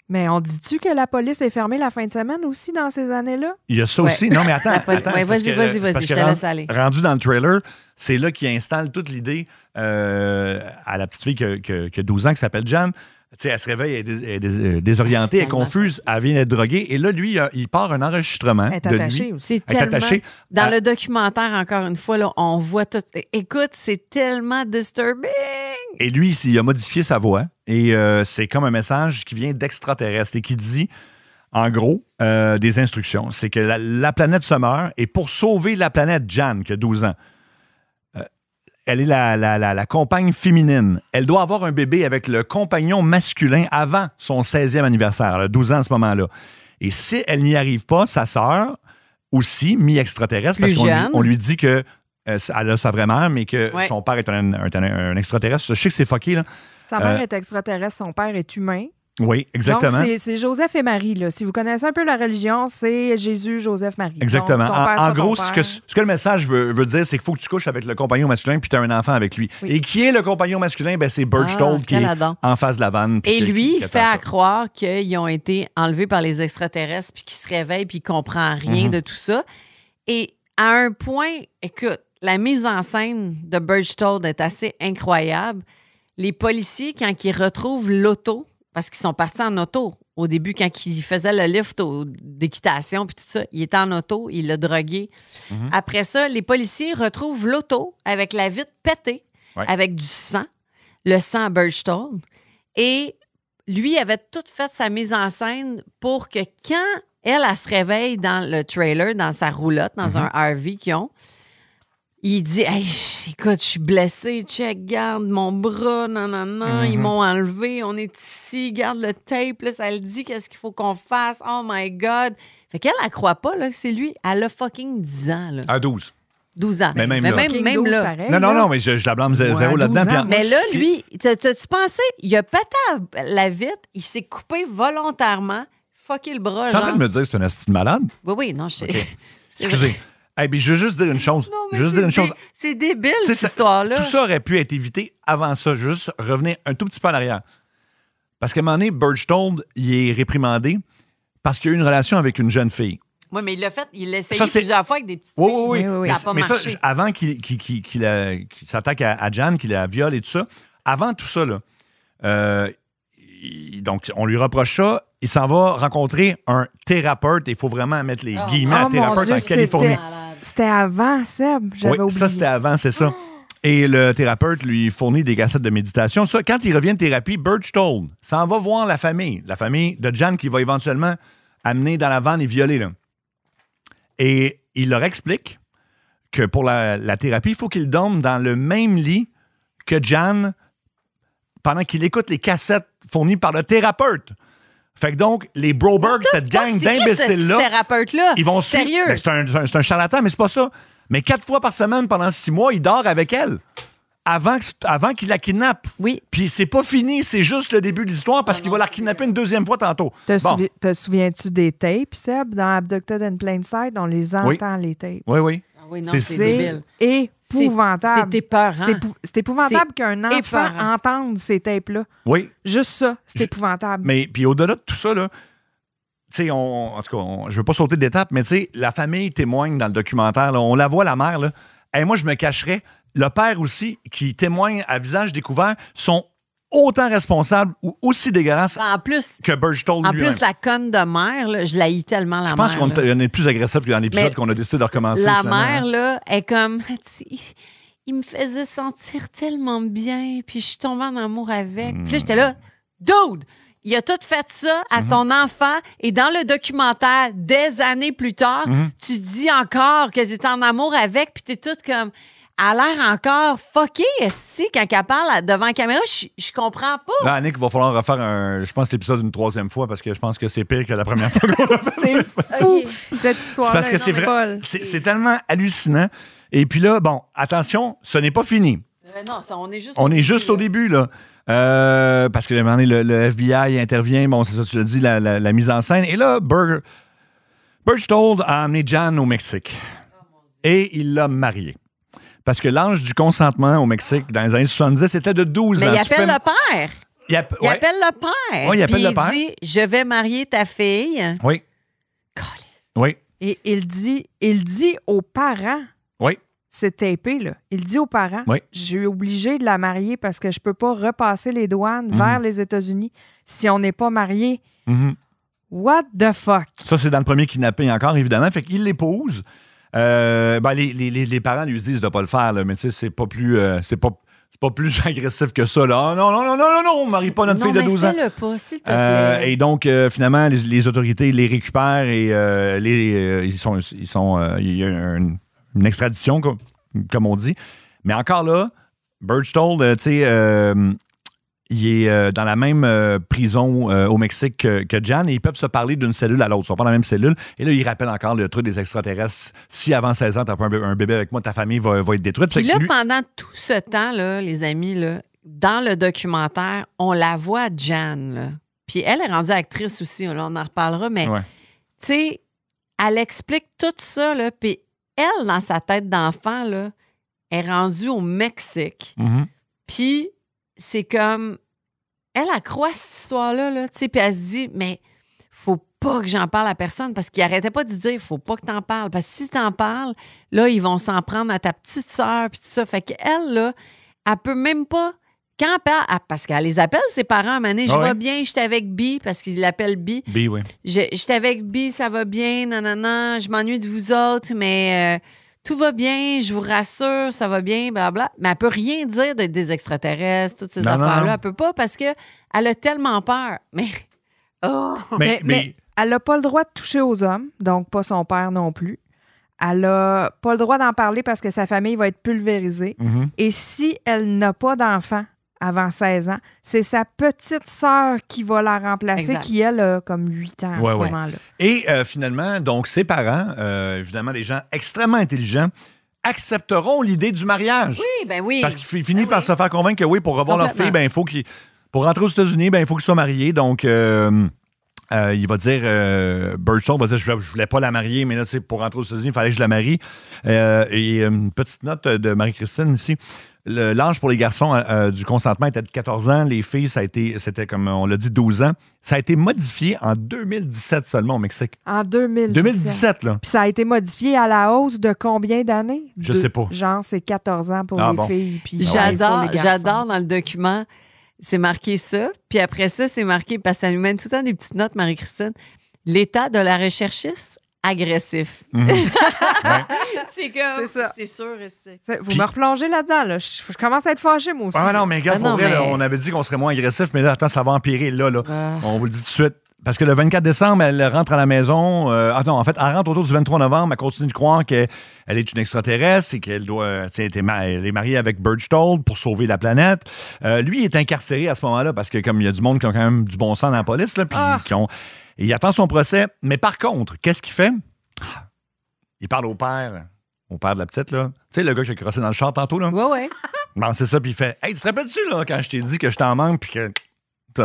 Mais on dit-tu que la police est fermée la fin de semaine aussi dans ces années-là? il y a ça Ouais. aussi. Non, mais attends. La attends, ouais, c'est parce vas-y, que- vas-y, c'est vas-y, parce je que te laisse aller. Rendu dans le trailer, c'est là qu'il installe toute l'idée à la petite fille qui a 12 ans, qui s'appelle Jan. Tu sais, elle se réveille, elle est désorientée, elle est confuse, elle vient d'être droguée. Et là, lui, il part un enregistrement Elle est de attachée lui. aussi. C'est Elle est tellement... attachée Dans à- le documentaire, encore une fois, là, on voit tout... Écoute, c'est tellement disturbing! Et lui, il a modifié sa voix. Et c'est comme un message qui vient d'extraterrestre et qui dit, en gros, des instructions. C'est que la planète se meurt et pour sauver la planète, Jan, qui a 12 ans, elle est la compagne féminine. Elle doit avoir un bébé avec le compagnon masculin avant son 16e anniversaire. Elle a 12 ans à ce moment-là. Et si elle n'y arrive pas, sa sœur, aussi mi-extraterrestre, parce Plus qu'on lui, jeune. on lui dit que elle a sa vraie mère, mais que Ouais. son père est un extraterrestre. Je sais que c'est fucké, là. Sa mère est extraterrestre, son père est humain. Oui, exactement. Donc, c'est Joseph et Marie. Là. Si vous connaissez un peu la religion, c'est Jésus, Joseph, Marie. Exactement. Donc, ton père, c'est En pas ton gros, père. ce que le message veut dire, c'est qu'il faut que tu couches avec le compagnon masculin puis tu as un enfant avec lui. Oui. Et qui est le compagnon masculin? Ben, c'est Berchtold qui est Canada. en face de la vanne. puis Et qui- lui, qui il attend fait ça. à croire qu'ils ont été enlevés par les extraterrestres puis qu'il se réveille puis qu'il comprend rien de tout ça. Et à un point, écoute, la mise en scène de Berchtold est assez incroyable. Les policiers, quand ils retrouvent l'auto, parce qu'ils sont partis en auto au début, quand ils faisaient le lift d'équitation puis tout ça, il était en auto, il l'a drogué. Après ça, les policiers retrouvent l'auto avec la vitre pétée, Ouais. avec du sang, le sang à Berchtold. Et lui avait tout fait sa mise en scène pour que quand elle se réveille dans le trailer, dans sa roulotte, dans un RV qu'ils ont, il dit hey, écoute, je suis blessé, check, garde mon bras, non, ils m'ont enlevé, on est ici, garde le tape, là, ça le dit, qu'est-ce qu'il faut qu'on fasse, oh my God. Fait qu'elle, elle croit pas là, que c'est lui. Elle a fucking 10 ans, là. À 12. 12 ans. Mais même là. Fucking même 12, là. pareil, Non, là. mais je la blâme zéro Ouais, à là-dedans. 12 puis ans. en- Mais là, puis- lui, t'as-tu pensé, il a pété la vitre, il s'est coupé volontairement, fucké le bras, Tu es en train genre. de me dire que c'est un asti de malade? Oui, non, je sais. C'est Excusez. vrai. Eh bien, je veux juste dire une chose. Non, mais Je veux juste dire une chose. c'est débile, C'est cette ça- histoire-là. Tout ça aurait pu être évité avant ça. Juste revenir un tout petit peu en arrière. Parce qu'à un moment donné, Berchtold, il est réprimandé. parce qu'il a eu une relation avec une jeune fille. Oui, mais il l'a fait, il l'a essayé Ça, c'est- plusieurs fois avec des petites Oui. filles. Oui. Ça n'a pas Mais ça, marché. avant qu'il s'attaque à Jan, qu'il la viole et tout ça, avant tout ça, là, donc, on lui reproche ça. Il s'en va rencontrer un thérapeute. Il faut vraiment mettre les guillemets à Oh, mon thérapeute Dieu, en Californie. C'était avant, Seb. J'avais Oui, oublié. ça, c'était avant, c'est ça. Et le thérapeute lui fournit des cassettes de méditation. Ça, quand il revient de thérapie, Berchtold s'en va voir la famille de Jan qui va éventuellement amener dans la vanne et violer. Là. Et il leur explique que pour la thérapie, il faut qu'il dorme dans le même lit que Jan pendant qu'il écoute les cassettes fournies par le thérapeute. Fait que donc, les Broberg, cette gang C'est qui d'imbéciles-là, ce thérapeute-là? ils vont suivre. Sérieux? Ben, c'est un charlatan, mais c'est pas ça. Mais 4 fois par semaine pendant 6 mois, il dort avec elle. Avant qu'il la kidnappe. Oui. Puis c'est pas fini, c'est juste le début de l'histoire parce qu'il va la kidnapper une deuxième fois tantôt. Te souviens-tu des tapes, Seb, dans Abducted in Plain Sight? On les entend, les tapes. Oui. Ah oui, non, C'est- c'est C'est débile. épouvantable. C'est épeurant. C'est épouvantable C'est qu'un enfant épeurant. entende ces tapes-là. Oui. Juste ça, c'est épouvantable. Mais puis au-delà de tout ça, là, tu sais, en tout cas, je veux pas sauter d'étape, mais tu sais, la famille témoigne dans le documentaire. Là, on la voit, la mère. Là. Et moi, je me cacherais. Le père aussi, qui témoigne à visage découvert, sont autant responsables ou aussi dégueulasses En plus, que Berchtold en lui-même. plus, la conne de mère, là, je la haïs tellement, la Je pense mère. qu'on là. est plus agressif que dans l'épisode Mais qu'on a décidé de recommencer. La finalement, mère, hein. là, est comme... Il me faisait sentir tellement bien, puis je suis tombée en amour avec. Puis là, j'étais là, dude! Il a tout fait ça à ton enfant et dans le documentaire, des années plus tard, tu dis encore que t'es en amour avec puis t'es toute comme... Elle a l'air encore fuckée, esti, quand elle parle devant la caméra. Je comprends pas. Là, Annick, il va falloir refaire je pense, l'épisode une 3e fois parce que je pense que c'est pire que la première fois qu'on l'a fait. C'est fou, cette C'est histoire-là. parce que c'est vrai. C'est tellement hallucinant. Et puis là, bon, attention, ce n'est pas fini. Non, ça, on est juste On est juste au début, là. Parce que à un moment donné, le FBI intervient. Bon, c'est ça, tu l'as dit, la mise en scène. Et là, Berchtold a amené Jan au Mexique. Et il l'a mariée. Parce que l'âge du consentement au Mexique, dans les années 70, c'était de 12 ans. Mais il appelle le père. Il Il appelle le père. Oui, il appelle Puis le père. Il dit, je vais marier ta fille. Oui. Oui. Et il dit aux parents, Oui. c'est tapé, là. Il dit aux parents, Oui. je suis obligé de la marier parce que je peux pas repasser les douanes vers les États-Unis si on n'est pas marié. Mhm. What the fuck? Ça, c'est dans le premier kidnapping encore, évidemment. Fait qu'il l'épouse. Les parents lui disent de ne pas le faire, là, mais tu sais, c'est pas plus agressif que ça. Là. Oh, non, on ne marie pas notre fille de 12 ans. Non, mais fais-le pas, s'il te plaît. Et donc, finalement, les autorités les récupèrent et il y a une extradition, comme on dit. Mais encore là, Berchtold, tu sais, il est dans la même prison au Mexique que Jan et ils peuvent se parler d'une cellule à l'autre. Ils sont pas dans la même cellule. Et là, il rappelle encore le truc des extraterrestres. Si avant 16 ans, tu n'as pas un bébé avec moi, ta famille va être détruite. Puis C'est là, que lui- pendant tout ce temps, là, les amis, là, dans le documentaire, on la voit, Jan. Là. Puis elle est rendue actrice aussi, là, on en reparlera, mais Ouais. tu sais, elle explique tout ça, là, puis elle, dans sa tête d'enfant, là, est rendue au Mexique. Mhm. Puis c'est comme... Elle croit cette histoire-là, là, tu sais, puis elle se dit, mais faut pas que j'en parle à personne parce qu'il arrêtait pas de dire, faut pas que t'en parles. Parce que si t'en parles, là, ils vont s'en prendre à ta petite sœur, puis tout ça. Fait qu'elle, là, elle peut même pas... Quand elle parle, parce qu'elle les appelle, ses parents, à un moment donné, je Ah ouais. vais bien, j'étais avec Bi, parce qu'ils l'appellent Bi. B, oui. J'étais avec Bi, ça va bien, nanana, je m'ennuie de vous autres, mais tout va bien, je vous rassure, ça va bien, blabla. Mais elle peut rien dire des extraterrestres, toutes ces Non, non, affaires-là. non. Elle peut pas parce que elle a tellement peur. Mais, oh! Mais elle n'a pas le droit de toucher aux hommes, donc pas son père non plus. Elle n'a pas le droit d'en parler parce que sa famille va être pulvérisée. Mhm. Et si elle n'a pas d'enfant avant 16 ans, c'est sa petite sœur qui va la remplacer, Exact. qui, elle, a comme 8 ans à Ouais, ce ouais. moment-là. Et finalement, donc, ses parents, évidemment, des gens extrêmement intelligents, accepteront l'idée du mariage. Oui, ben oui. Parce qu'il finit par se faire convaincre que oui, pour revoir leur Complètement. fille, ben, pour rentrer aux États-Unis, ben, il faut qu'ils soient mariés. Donc, il va dire, Berchtold va dire, je voulais pas la marier, mais là, pour rentrer aux États-Unis, il fallait que je la marie. Et une petite note de Marie-Christine ici. l'âge pour les garçons du consentement était de 14 ans. Les filles, c'était comme on l'a dit, 12 ans. Ça a été modifié en 2017 seulement au Mexique. En 2017. 2017, là. Puis ça a été modifié à la hausse de combien d'années? Je sais pas. Genre, c'est 14 ans pour les filles. Puis 15 pour les garçons. J'adore dans le document, c'est marqué ça. Puis après ça, c'est marqué, parce que ça nous mène tout le temps des petites notes, Marie-Christine. L'état de la recherchiste agressif. C'est comme... C'est ça. C'est sûr. Vous me replongez là-dedans. Là. Je commence à être fâchée, moi aussi. Ah non, mais regarde, pour vrai, là, on avait dit qu'on serait moins agressif, mais là, attends, ça va empirer là. On vous le dit tout de suite. Parce que le 24 décembre, elle rentre à la maison. En fait, elle rentre autour du 23 novembre. Elle continue de croire qu'elle est une extraterrestre et qu'elle doit. Elle est mariée avec Berchtold pour sauver la planète. Lui, il est incarcéré à ce moment-là parce que, comme il y a du monde qui ont quand même du bon sens dans la police, là, puis il attend son procès. Mais par contre, qu'est-ce qu'il fait? Il parle au père de la petite, là. Tu sais, le gars qui a crossé dans le char tantôt, là? Oui. Bon, c'est ça, puis il fait « Hey, tu te rappelles-tu, là, quand je t'ai dit que je t'en manque, puis que tu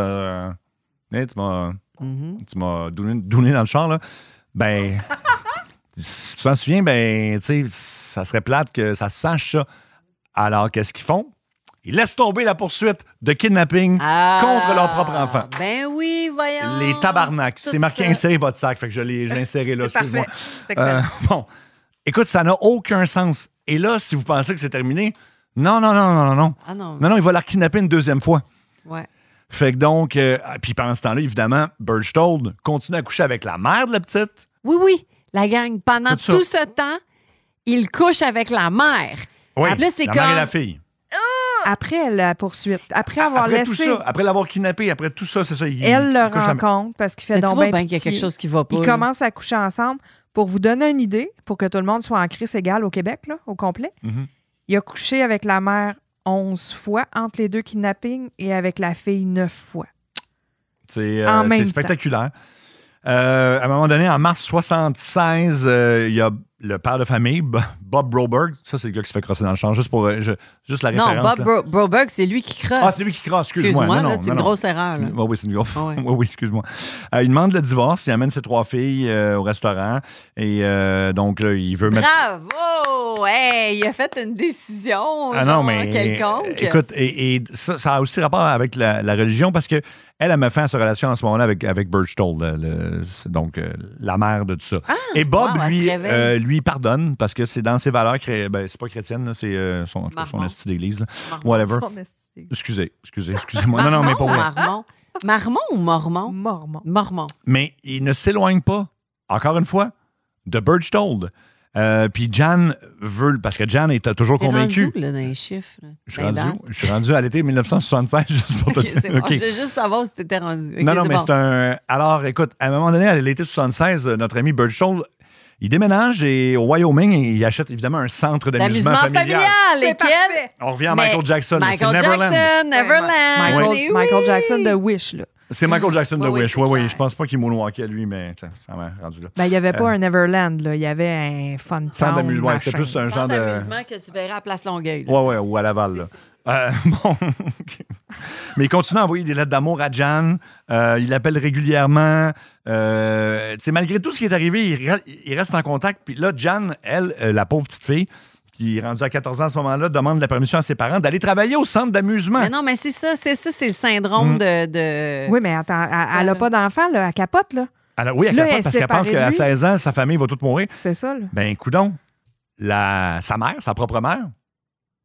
m'as donné dans le char, là? Ben, si tu t'en souviens, ben, tu sais, ça serait plate que ça se sache, ça. Alors, qu'est-ce qu'ils font? Ils laissent tomber la poursuite de kidnapping contre leur propre enfant. Ben oui, voyons. Les tabarnaks. C'est marqué « Insérez votre sac ». Fait que je l'ai inséré là, excuse-moi. Parfait. C'est excellent. Bon. Écoute, ça n'a aucun sens. Et là, si vous pensez que c'est terminé, non. Ah non. Non, il va la kidnapper une deuxième fois. Ouais. Fait que donc, puis pendant ce temps-là, évidemment, Berchtold continue à coucher avec la mère de la petite. Oui, la gang. Pendant tout ce temps, il couche avec la mère. Oui, là, c'est la comme... mère et la fille. Après la poursuite, après avoir laissé... Tout ça, après l'avoir kidnappé, après tout ça, c'est ça. Elle le rencontre parce qu'il fait donc bien qu'il y a quelque chose qui va pas. Ils commencent à coucher ensemble. Pour vous donner une idée, pour que tout le monde soit en crise égale au Québec, là, au complet, il a couché avec la mère 11 fois entre les deux kidnappings et avec la fille 9 fois. C'est spectaculaire. À un moment donné, en mars 76, il y a le père de famille, Bob Broberg. Ça, c'est le gars qui se fait crosser dans le champ. Juste la référence. Non, Bob Broberg, c'est lui qui crosse. Ah, c'est lui qui crosse, excuse-moi. Non, c'est une grosse erreur. Là. Oui, c'est une grosse. Oui, excuse-moi. Il demande le divorce, il amène ses 3 filles au restaurant. Et donc, là, il veut mettre. Bravo! Hey, il a fait une décision quelconque. Écoute, et ça a aussi rapport avec la religion parce que elle a mis fin à sa relation en ce moment-là avec Berchtold, donc la mère de tout ça. Et Bob, lui pardonne parce que c'est dans ses valeurs, c'est pas chrétienne, là, c'est son esti d'église. Là. Whatever. Excusez-moi. Non, mais pas vrai. Marmon ou Mormon? Mormon. Mais il ne s'éloigne pas, encore une fois, de Berchtold. Puis Jan veut... Parce que Jan est toujours convaincu. Rendu où, là, dans les chiffres? Là? Je suis rendu à l'été 1976, juste pour te dire. C'est bon. Je voulais juste savoir si t'étais rendu. Okay, non, mais c'est un... Alors, écoute, à un moment donné, à l'été 76, notre ami Berchtold, il déménage au Wyoming et il achète évidemment un centre d'amusement familial. Lesquels? On revient à Michael Jackson. C'est Neverland. Michael Jackson de Wish, là. C'est Michael Jackson de Wish. Oui. Je pense pas qu'il moonwalkait, lui, mais ça m'a rendu là. Ben, il n'y avait pas un Neverland, là. Il y avait un fun town. Centre d'amusement. C'était plus un genre d'amusement que tu verrais à Place Longueuil. Oui, ou à Laval, là. Bon. Mais il continue à envoyer des lettres d'amour à Jan. Il l'appelle régulièrement. Malgré tout ce qui est arrivé, il reste en contact. Puis là, Jan, elle, la pauvre petite fille, qui est rendue à 14 ans à ce moment-là, demande la permission à ses parents d'aller travailler au centre d'amusement. Mais non, mais c'est ça, c'est le syndrome de... Oui, mais attends, elle n'a pas d'enfant, là, elle capote, là. Oui, elle capote parce qu'elle pense qu'à 16 ans, sa famille va toute mourir. C'est ça, là. Ben, coudonc, sa mère, sa propre mère,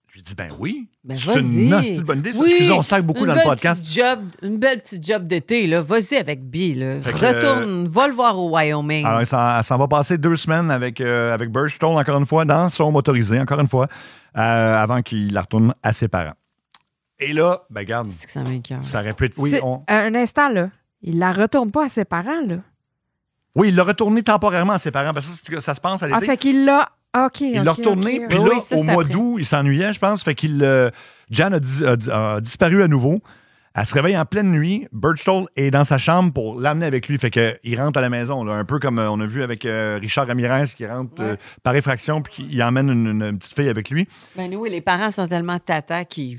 je lui dis, ben oui, c'est une hostie de bonne idée. Oui, excusez, on sac beaucoup dans le podcast. Une belle petite job d'été, là. Vas-y avec Bee, là. Retourne, va le voir au Wyoming. Alors, ça va passer 2 semaines avec Berchtold, encore une fois, dans son motorisé, encore une fois, avant qu'il la retourne à ses parents. Et là, ben regarde, c'est que ça m'écoeure. Ça répète. Oui, un instant, là. Il la retourne pas à ses parents, là. Oui, il l'a retourné temporairairement à ses parents, parce que ça se passe à l'été. Ah, fait qu'il l'a... OK, il l'a retourné, puis là, au mois d'août, il s'ennuyait, je pense. Fait qu'il... Jan a disparu à nouveau. Elle se réveille en pleine nuit. Berchtold est dans sa chambre pour l'amener avec lui. Fait qu'il rentre à la maison, là, un peu comme on a vu avec Richard Ramirez qui rentre par effraction puis qui emmène une petite fille avec lui. Ben oui, les parents sont tellement tata qui...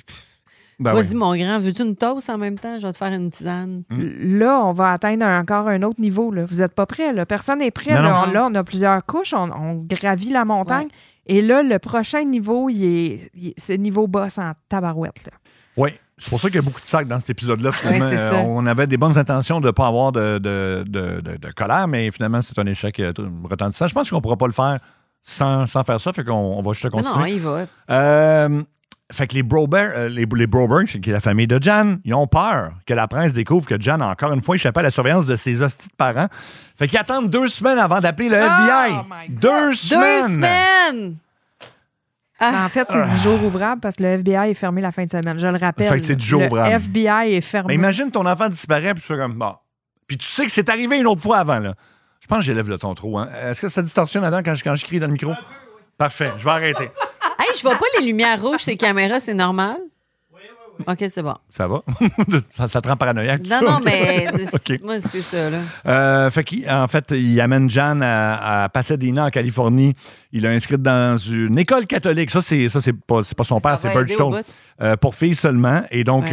Ben vas-y, mon grand, veux-tu une toast en même temps? Je vais te faire une tisane. Là, on va atteindre encore un autre niveau. Là. Vous n'êtes pas prêts. Là. Personne n'est prêt. Non. Là, on a plusieurs couches. On gravit la montagne. Et là, le prochain niveau, c'est niveau boss en tabarouette. Là. Oui. C'est pour ça qu'il y a beaucoup de sacs dans cet épisode-là. Finalement, c'est ça. on avait des bonnes intentions de ne pas avoir de colère, mais finalement, c'est un échec retentissant. Je pense qu'on ne pourra pas le faire sans faire ça, fait qu'on va juste continuer. Non, il va. Fait que les Broberg, qui est la famille de Jan, ils ont peur que la presse découvre que Jan a encore une fois échappé à la surveillance de ses hosties de parents. Fait qu'ils attendent 2 semaines avant d'appeler le FBI. my 2 semaines! 2 semaines! En fait, c'est 10 jours ouvrables parce que le FBI est fermé la fin de semaine. Je le rappelle. Fait que c'est 10 jours le ouvrables. FBI est fermé. Mais imagine ton enfant disparaît, puis tu fais comme, bon. Puis tu sais que c'est arrivé une autre fois avant, là. Je pense que j'élève le ton trop, hein. Est-ce que ça distorsionne, Adam, quand je crie dans le micro? Parfait, je vais arrêter. Hey, je vois pas les lumières rouges, ces caméras, c'est normal? Oui. OK, c'est bon. Ça va? ça te rend paranoïaque, tout Non, ça? non, mais OK. moi, c'est ça, là. En fait, il amène Jan à Pasadena, en Californie. Il l'a inscrite dans une école catholique. Ça, c'est pas son père, c'est va aider au Birchtold. Pour filles seulement. Et donc,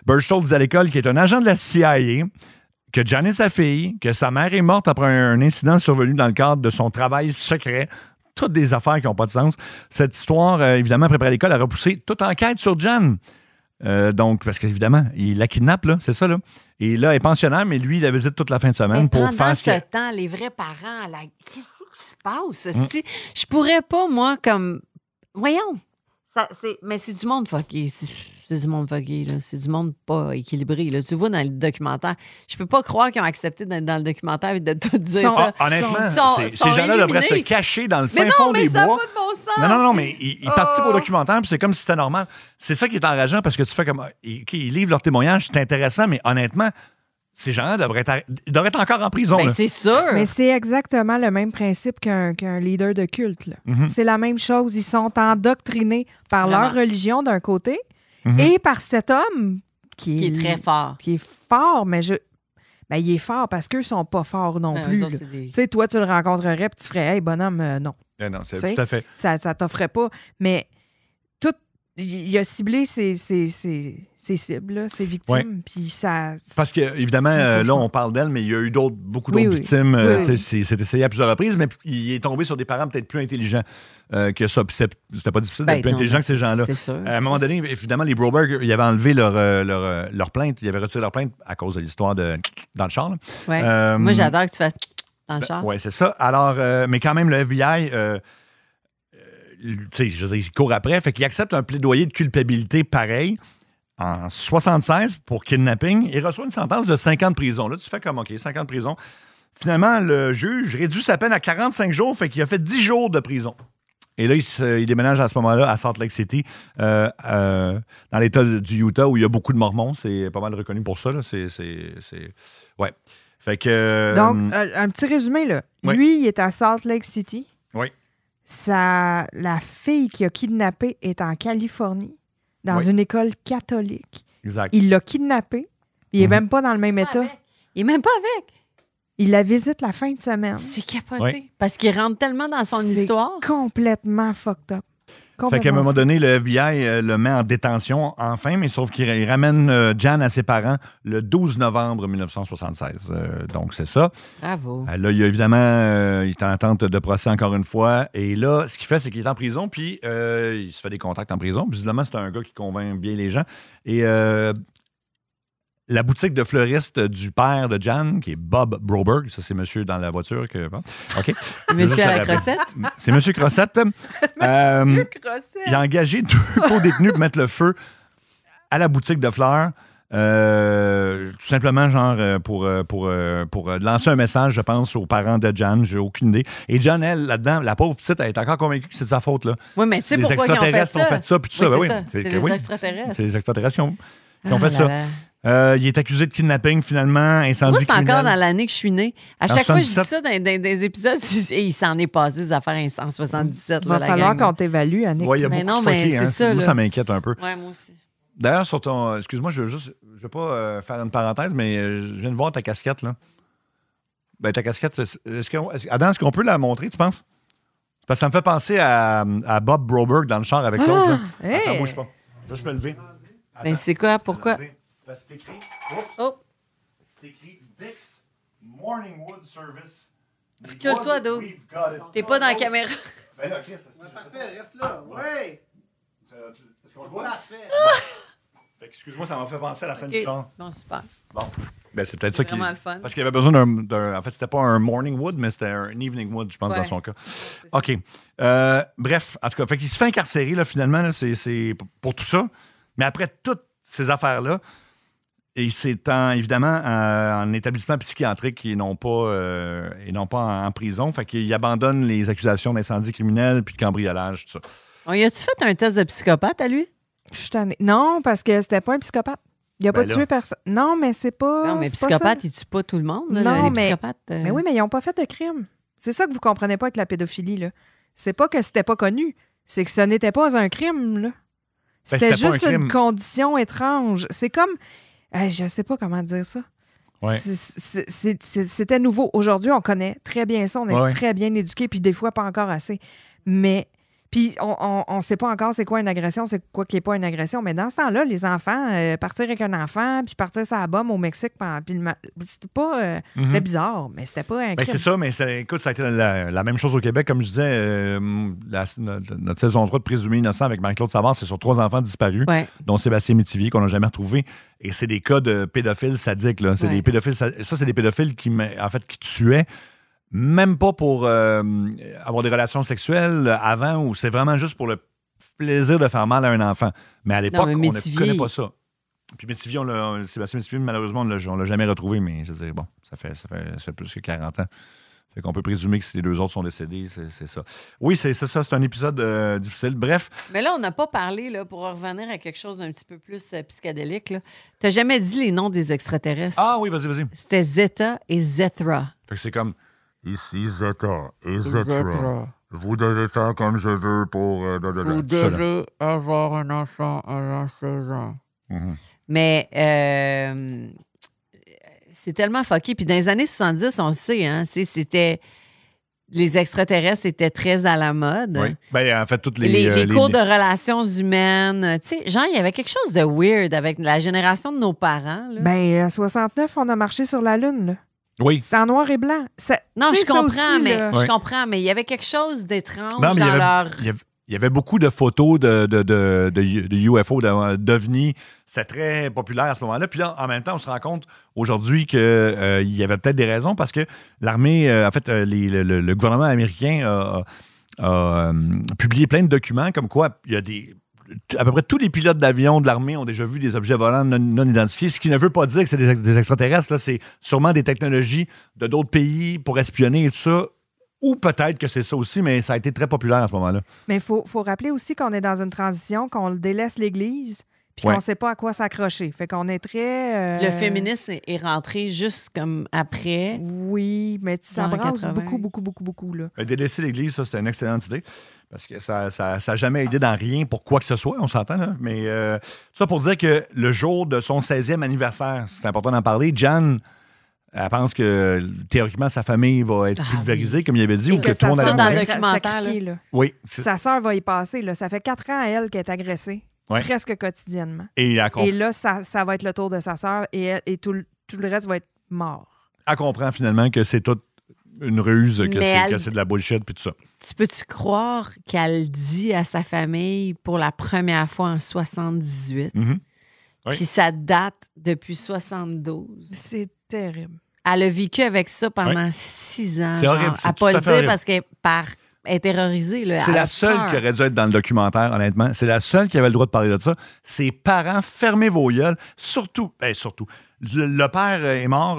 Birchtold dit à l'école qu'il est un agent de la CIA, que Jan est sa fille, que sa mère est morte après un incident survenu dans le cadre de son travail secret. Toutes des affaires qui n'ont pas de sens. Cette histoire, évidemment, préparée à l'école, a repoussé toute enquête sur Jan. Donc, parce qu'évidemment, il la kidnappe, là, c'est ça, là. Et là, elle est pensionnaire, mais lui, il la visite toute la fin de semaine Mais pour pendant faire ce temps, les vrais parents, là, qu'est-ce qui se passe? Je pourrais pas, moi, comme... Voyons. Mais c'est du monde fucké. C'est du monde fucké, là. C'est du monde pas équilibré, là. Tu vois dans le documentaire, je peux pas croire qu'ils ont accepté d'être dans le documentaire et de tout dire ça. Honnêtement, ces gens-là devraient se cacher dans le fin fond des ça bois. n'a pas de bon sens. Non, mais ils participent au documentaire, puis c'est comme si c'était normal. C'est ça qui est enrageant, parce que tu fais comme... Ils livrent leur témoignage, c'est intéressant, mais honnêtement, ces gens-là devraient être encore en prison. Ben, là. c'est sûr. Mais c'est exactement le même principe qu'un leader de culte. Là. C'est la même chose. Ils sont endoctrinés par Vraiment. leur religion d'un côté et par cet homme qui est très fort. Qui est fort, mais il est fort parce qu'eux sont pas forts non Ben, plus. eux autres, là. c'est des- Tu sais, toi, tu le rencontrerais puis tu ferais « Hey, bonhomme, non. Non, c'est T'sais, tout à fait. » Ça t'offrait pas. Mais tout... Il a ciblé ses cibles, là, ses victimes, puis ça... Parce qu'évidemment, là, on parle d'elle, mais il y a eu beaucoup d'autres victimes. Oui. C'est essayé à plusieurs reprises, mais il est tombé sur des parents peut-être plus intelligents que ça. Puis c'était pas difficile d'être plus intelligent que ces gens-là. C'est sûr. À un moment donné, évidemment, les Broberg, ils avaient enlevé leur plainte. Ils avaient retiré leur plainte à cause de l'histoire dans le char. Là. Ouais. Moi, j'adore que tu fasses dans le char. Oui, c'est ça. Alors, mais quand même, le FBI... tu sais, je veux dire, il court après, fait qu'il accepte un plaidoyer de culpabilité pareil en 76 pour kidnapping. Il reçoit une sentence de 5 ans de prison. Là, tu fais comme, OK, 5 ans de prison. Finalement, le juge réduit sa peine à 45 jours, fait qu'il a fait 10 jours de prison. Et là, il déménage à ce moment-là à Salt Lake City, dans l'État du Utah, où il y a beaucoup de Mormons. C'est pas mal reconnu pour ça. Là. Ouais. Fait que... Donc, un petit résumé, là. Oui. Lui, il est à Salt Lake City. Oui. La fille qui a kidnappé est en Californie, dans Oui. une école catholique. Exact. Il l'a kidnappée. Il est même pas dans le même état. Il est même pas avec. Il la visite la fin de semaine. C'est capoté. Ouais. Parce qu'il rentre tellement dans son C'est histoire. complètement fucked up. Fait qu'à un moment donné, le FBI le met en détention enfin, mais sauf qu'il ramène Jan à ses parents le 12 novembre 1976. Donc, c'est ça. Bravo. Là, il y a évidemment, il est en attente de procès encore une fois. Et là, ce qu'il fait, c'est qu'il est en prison, puis il se fait des contacts en prison. Puis, visiblement, c'est un gars qui convainc bien les gens. Et la boutique de fleuriste du père de Jan, qui est Bob Broberg, ça, c'est monsieur dans la voiture. OK. Monsieur à la crossette. C'est monsieur Crossette. Monsieur Crosset. Il a engagé 2 co-détenus pour mettre le feu à la boutique de fleurs. Tout simplement, genre, pour lancer un message, je pense, aux parents de Jan. J'ai aucune idée. Et Jan, elle, là-dedans, la pauvre petite, elle est encore convaincue que c'est de sa faute. Là. Oui, mais tu sais Les pourquoi ils ont fait extraterrestres ça. ont fait ça, puis tout ça. Oui, Ben c'est ça. oui. C'est Oui. les extraterrestres. C'est les extraterrestres qui ont Ah fait là ça. là. Il est accusé de kidnapping, finalement, incendie Moi, c'est encore criminel. dans l'année que je suis née. À En chaque fois que je dis 77. ça dans des épisodes, et il s'en est passé des affaires en 77. Il va là, la falloir gang. qu'on t'évalue, Annick. Ouais, il y a Mais beaucoup non, de mais fuckés, c'est ça, Moi, là. ça m'inquiète un peu. Ouais, moi aussi. D'ailleurs, sur ton... Excuse-moi, je veux pas faire une parenthèse, mais je viens de voir ta casquette, là. Ben, ta casquette, Adam, est-ce qu'on peut la montrer, tu penses? Parce que ça me fait penser à Bob Broberg dans le char avec l'autre, là. Hey! Attends, bouge pas. Je vais juste me lever. Ben, c'est quoi? Pourquoi? Parce que c'est écrit... Oups. Oh, C'est écrit Dick's Morning Wood Service. recule-toi, Doug. T'es pas dans la caméra. Ben là, Chris, Parfait, reste là. Oui. Est-ce qu'on le voit? Parfait. Fait que, excuse-moi, ça m'a fait penser à la scène OK. du char. Non, super. Bon. Ben, c'est peut-être ça qui. Vraiment le fun. Parce qu'il avait besoin d'un. En fait, c'était pas un morning wood, mais c'était un evening wood, je pense, Ouais. dans son cas. c'est ça. OK. Bref, en tout cas, fait qu'il se fait incarcérer, là, finalement, là, c'est pour tout ça. Mais après toutes ces affaires-là, et c'est évidemment en établissement psychiatrique et non pas en prison. Fait qu'il abandonne les accusations d'incendie criminel puis de cambriolage, tout ça. On y a-tu fait un test de psychopathe à lui? Je suis tannée. Non, parce que c'était pas un psychopathe. Il a pas Ben là. tué personne. Non, mais c'est pas. Non, mais c'est pas psychopathe, ça. il tue pas tout le monde. Là, Non, les mais- psychopathes. Mais oui, mais ils n'ont pas fait de crime. C'est ça que vous comprenez pas avec la pédophilie, là. C'est pas que c'était pas connu. C'est que ce n'était pas un crime, là. C'était c'était pas juste un crime. une condition étrange. C'est comme. Je sais pas comment dire ça. Ouais. C'était nouveau. Aujourd'hui, on connaît très bien ça. On est Ouais. très bien éduqués, puis des fois, pas encore assez. Mais. Puis, on sait pas encore c'est quoi une agression, c'est quoi qui est pas une agression. Mais dans ce temps-là, les enfants, partir avec un enfant, puis partir sur la bombe au Mexique, puis c'était pas. C'était bizarre, mais c'était pas un Ben, crime. c'est ça, mais écoute, ça a été la même chose au Québec. Comme je disais, notre saison 3 de Présumé innocent avec Marie-Claude Savard, c'est sur 3 enfants disparus, Ouais. dont Sébastien Métivier, qu'on n'a jamais retrouvé. Et c'est des cas de pédophiles sadiques. Là. C'est Ouais. des pédophiles ça, c'est des pédophiles qui tuaient, même pas pour avoir des relations sexuelles avant, ou c'est vraiment juste pour le plaisir de faire mal à un enfant. Mais à l'époque, mais on ne Métivier- connaît pas ça. Puis Métivier, Sébastien Métivier, malheureusement, on l'a jamais retrouvé, mais je veux dire, bon, ça fait plus que 40 ans. Fait qu'on peut présumer que si les 2 autres sont décédés, c'est ça. Oui, c'est ça, c'est un épisode difficile. Bref, Mais là, on n'a pas parlé, là, pour revenir à quelque chose d'un petit peu plus psychédélique. Tu n'as jamais dit les noms des extraterrestres. ah oui, vas-y. C'était Zeta et Zethra. Fait que c'est comme ici Zeta et Zethra. Vous devez faire comme je veux pour ça, là. avoir un enfant avant 16 ans. Mhm. Mais c'est tellement fucké. Puis dans les années 70, on le sait, hein, c'était... Les extraterrestres étaient très à la mode. Oui. Ben, en fait, toutes Les cours de relations humaines. Tu sais, genre, il y avait quelque chose de weird avec la génération de nos parents. Là. Ben, en 69, on a marché sur la Lune, là. Oui. C'est en noir et blanc. non, tu sais, je ça comprends, aussi, mais là. Ouais. je comprends, mais il y avait quelque chose d'étrange Non, mais dans leur... il y avait beaucoup de photos de UFO, d'OVNI. C'est très populaire à ce moment-là. Puis là, en même temps, on se rend compte aujourd'hui qu'il y avait peut-être des raisons parce que l'armée, le gouvernement américain a publié plein de documents comme quoi il y a à peu près tous les pilotes d'avion de l'armée ont déjà vu des objets volants non identifiés, ce qui ne veut pas dire que c'est des extraterrestres. Là, c'est sûrement des technologies de d'autres pays pour espionner et tout ça. Ou peut-être que c'est ça aussi, mais ça a été très populaire à ce moment-là. Mais il faut rappeler aussi qu'on est dans une transition, qu'on délaisse l'Église, puis Ouais. qu'on ne sait pas à quoi s'accrocher. Fait qu'on est très... Le féminisme est rentré juste comme après. Oui, mais ça Dans les brasse 80. beaucoup, là. Délaisser l'Église, ça, c'est une excellente idée. Parce que ça n'a jamais aidé dans rien pour quoi que ce soit, on s'entend. Là. Mais tout ça pour dire que le jour de son 16e anniversaire, c'est important d'en parler, Jan, elle pense que théoriquement, sa famille va être pulvérisée, comme il avait dit, Et ou que que tout le monde sa allait sœur dans mourir. le documentaire, sacrifiée, là. Oui. Sa sœur va y passer, là. Ça fait 4 ans, elle, qu'elle est agressée, Ouais. presque quotidiennement. Et Et là, ça va être le tour de sa sœur et tout le reste va être mort. elle comprend finalement que c'est toute une ruse, que Mais c'est de la bullshit, puis tout ça. Tu peux-tu croire qu'elle dit à sa famille pour la première fois en 78? Mhm. Oui. Puis ça date depuis 72. C'est terrible. Elle a vécu avec ça pendant 6 ans. C'est genre, horrible, c'est à tout pas à le fait dire horrible. parce qu'elle est terrorisée. Là. C'est Elle la a seule peur. qui aurait dû être dans le documentaire, honnêtement. C'est la seule qui avait le droit de parler de ça. Ses parents, fermez vos gueules. Surtout, le père est mort,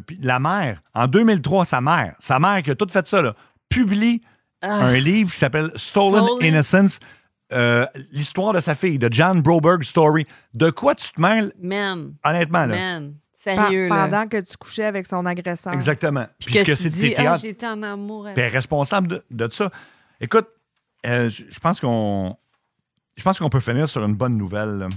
puis la mère, en 2003, sa mère qui a tout fait ça, là, publie un livre qui s'appelle Stolen Innocence, l'histoire de sa fille, de Jan Broberg Story. De quoi tu te mêles, Man, honnêtement, là? man, sérieux. là. Pendant que tu couchais avec son agresseur. Exactement. Puis que tu c'est dis, théâtre. j'étais en amour avec... Puis elle est responsable de ça. Écoute, je pense qu'on peut finir sur une bonne nouvelle. Là.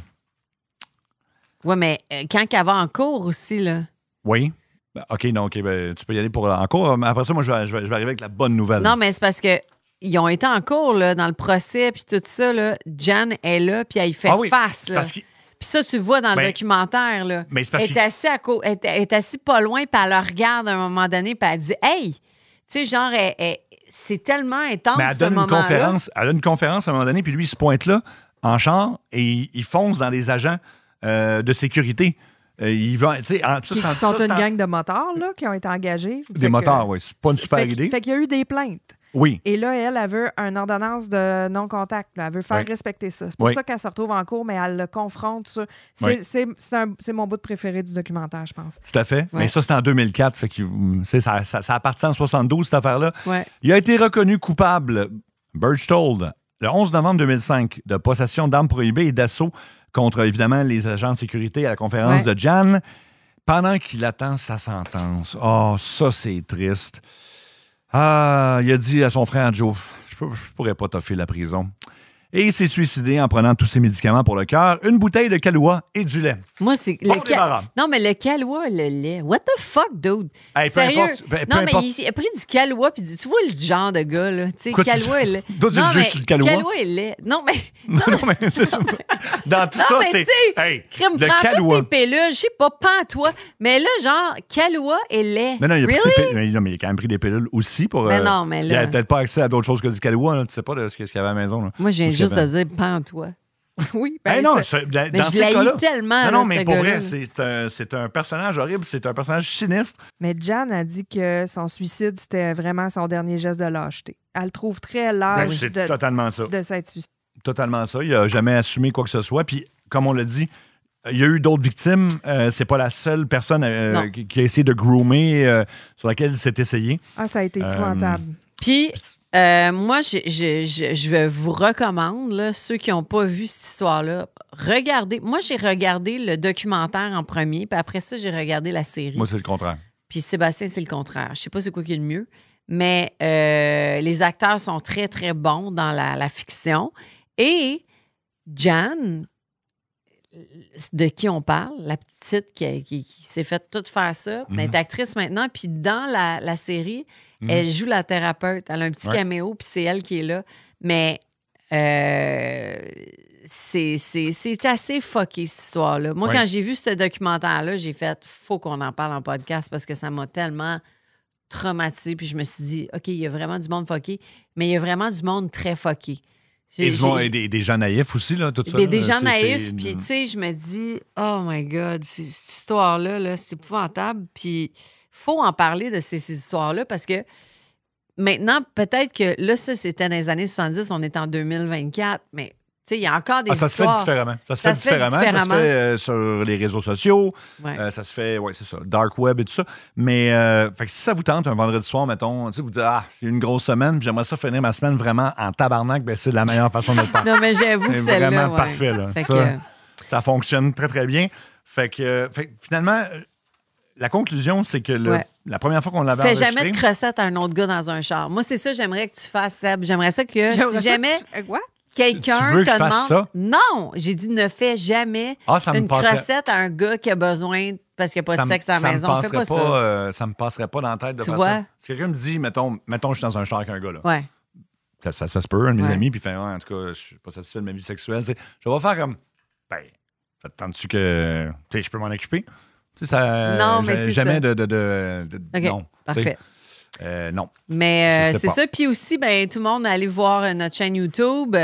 Ouais, mais quand elle va en cours aussi, là. Oui. Ben, OK, donc ben, tu peux y aller pour encore. Mais après ça, moi, je vais arriver avec la bonne nouvelle. Non, mais c'est parce que ils ont été en cours, là, dans le procès, puis tout ça, là. Jan est là, puis elle y fait oui, face, c'est là. parce qu'il- Puis ça, tu le vois dans le Ben, documentaire, là. mais c'est parce elle est qu'il- assise elle est assise pas loin, puis elle le regarde à un moment donné, puis elle dit « Hey! » Tu sais, genre, c'est tellement intense, Mais elle ce donne une moment-là. conférence. Elle a une conférence à un moment donné, puis lui, il se pointe là, en char, et il fonce dans les agents de sécurité. Il va, tu sais, Qui sont une gang de motards là, qui ont été engagés. Des motards, oui. C'est pas une super idée. Fait qu'il y a eu des plaintes. Oui. Et là, elle veut une ordonnance de non-contact. Là. Elle veut faire respecter ça. C'est pour ça qu'elle se retrouve en cours, mais elle le confronte. C'est mon bout préféré du documentaire, je pense. Tout à fait. Ouais. Mais ça, c'était en 2004. Fait que, ça a parti en 72, cette affaire-là. Ouais. Il a été reconnu coupable, Berchtold, le 11 novembre 2005, de possession d'armes prohibées et d'assaut contre, évidemment, les agents de sécurité à la conférence de Jan, pendant qu'il attend sa sentence. Oh, ça, c'est triste. Ah, il a dit à son frère Joe, je pourrais pas t'offrir la prison. Et il s'est suicidé en prenant tous ses médicaments pour le cœur, une bouteille de Kahlua et du lait. Moi, c'est Bon débarras. Non, mais le Kahlua, le lait. What the fuck, dude? Hey, peu Sérieux? importe, peu non, importe. mais il a pris du Kahlua, puis tu vois le genre de gars, là. Tu sais, Quoi, Kahlua et lait. Toi, tu Non, le juges mais sur le Kahlua? Kahlua et lait. Non, mais. Non, mais dans tout Non, ça, mais c'est. tu sais, Hey, crème, le prends Kahlua. toutes tes pilules, je sais pas, pas à toi. Mais là, genre, Kahlua et lait. Mais non, il a, pris Really? ses pilules. Non, mais il a quand même pris des pilules aussi pour. Mais non, mais Il là- a peut-être pas accès à d'autres choses que du Kahlua, là. Tu sais pas de ce qu'il y avait à la maison. Là. Moi, je viens Ou ce qu'il y juste avait. de dire, pas à toi. Oui, Hey, ben, non, ça- dans Mais je ces l'haïs cas-là. tellement, Non, là, non, ce mais pour gars-là. vrai, c'est un personnage horrible, c'est un personnage sinistre. Mais Jan a dit que son suicide, c'était vraiment son dernier geste de lâcheté. Elle le trouve très Ben, lâche c'est de totalement ça. s'être suicidé. Totalement ça. Il n'a jamais assumé quoi que ce soit. Puis, comme on l'a dit, il y a eu d'autres victimes. C'est pas la seule personne Non. qui a essayé de groomer sur laquelle il s'est essayé. Ah, ça a été épouvantable. Puis, moi, je vous recommande, là, ceux qui n'ont pas vu cette histoire-là, regardez. Moi, j'ai regardé le documentaire en premier, puis après ça, j'ai regardé la série. Moi, c'est le contraire. Puis Sébastien, c'est le contraire. Je sais pas c'est quoi qui est le mieux, mais les acteurs sont très, très bons dans la fiction. Et Jan, de qui on parle, la petite qui s'est fait tout faire ça, mais elle est actrice maintenant, puis dans la série, elle joue la thérapeute. Elle a un petit caméo, puis c'est elle qui est là. Mais c'est assez fucké, cette histoire-là. Moi, quand j'ai vu ce documentaire-là, j'ai fait « faut qu'on en parle en podcast » parce que ça m'a tellement traumatisée. Puis je me suis dit « OK, il y a vraiment du monde fucké, mais il y a vraiment du monde très fucké. » Et des gens naïfs aussi, là, tout ça. Des gens C'est- naïfs, c'est- puis tu sais, je me dis, oh my God, cette histoire-là, là, c'est épouvantable. Puis faut en parler de ces histoires-là parce que maintenant, peut-être que là, ça, c'était dans les années 70, on est en 2024, mais tu sais, il y a encore des ça se fait histoires. différemment. Ça se fait différemment. Ça se fait sur les réseaux sociaux. Ouais. Ça se fait, c'est ça, dark web et tout ça. Mais fait que si ça vous tente un vendredi soir, mettons, tu sais, vous dites, j'ai eu une grosse semaine, puis j'aimerais ça finir ma semaine vraiment en tabarnak, ben c'est la meilleure façon de le faire. Non, mais j'avoue que C'est celle-là, vraiment ouais. parfait, là. Fait Ça fonctionne très, très bien. Fait que finalement, la conclusion, c'est que la première fois qu'on l'avait fais enregistré... jamais de crocette à un autre gars dans un char. Moi, c'est ça, j'aimerais que tu fasses, Seb. J'aimerais ça que si jamais Quoi? quelqu'un Tu veux que te je fasse demande... ça? Non! J'ai dit ne fais jamais ça me une passerait- crocette à un gars qui a besoin parce qu'il n'y a pas de sexe à la maison. Fais pas ça. Ça me passerait pas dans la tête de Tu faire vois? ça. Si quelqu'un me dit, mettons, je suis dans un char avec un gars, là. Ouais. Ça se peut, un de mes Ouais. amis, puis il fait, en tout cas, je suis pas satisfait de ma vie sexuelle. Tu sais, je vais faire comme, ça te tente-tu que, tu sais, je peux m'en occuper? Tu sais, ça. Non, mais c'est jamais ça. de OK, non. parfait. Non. Mais Je sais c'est pas. ça. Puis aussi, ben, tout le monde, allez voir notre chaîne YouTube,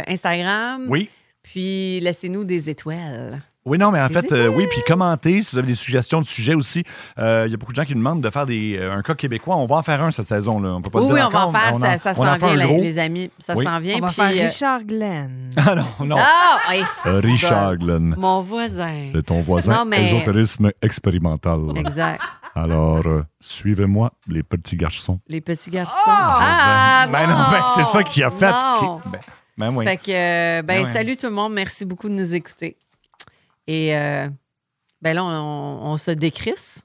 Instagram. Oui. Puis laissez-nous des étoiles. Oui, non, mais en Les fait, étoiles. oui, puis commentez si vous avez des suggestions de sujets aussi. Il y a beaucoup de gens qui nous demandent de faire un cas québécois. On va en faire un cette saison. Là. On peut pas Oui, dire oui, on va en encore, faire. mais Ça on s'en en fait un vient, gros. les amis. Ça Oui. s'en vient. On va Puis, faire Richard Glenn. Ah non. Richard Glenn. Mon voisin. C'est ton voisin. Non, mais- Ésotérisme expérimental. Exact. Alors, suivez-moi, les petits garçons. Les petits garçons. Ben non, ben c'est ça qu'il a fait. Non. Ben oui. Fait que, Ben ouais. salut tout le monde. Merci beaucoup de nous écouter. Et, ben là, on se décrisse.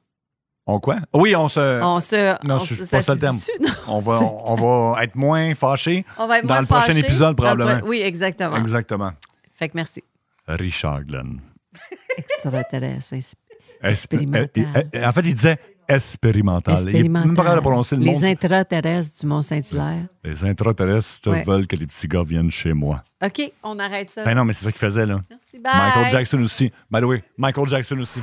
On quoi? Oui, on se... On se. non, on c'est se- pas ça le se terme. dit-tu? Non. On va être moins fâchés On va être dans moins le prochain fâchés. épisode, Dans le probablement. Oui, exactement. Exactement. Fait que merci. Richard Glenn. Extraterrestre. En Expérimental. fait, il disait expérimental. Il n'est même pas capable de prononcer le Les mot. intraterrestres du Mont-Saint-Hilaire. Les intraterrestres Ouais. veulent que les petits gars viennent chez moi. OK, on arrête ça. Ben non, mais c'est ça qu'il faisait, là. Merci, bye. Michael Jackson aussi. By the way, Michael Jackson aussi.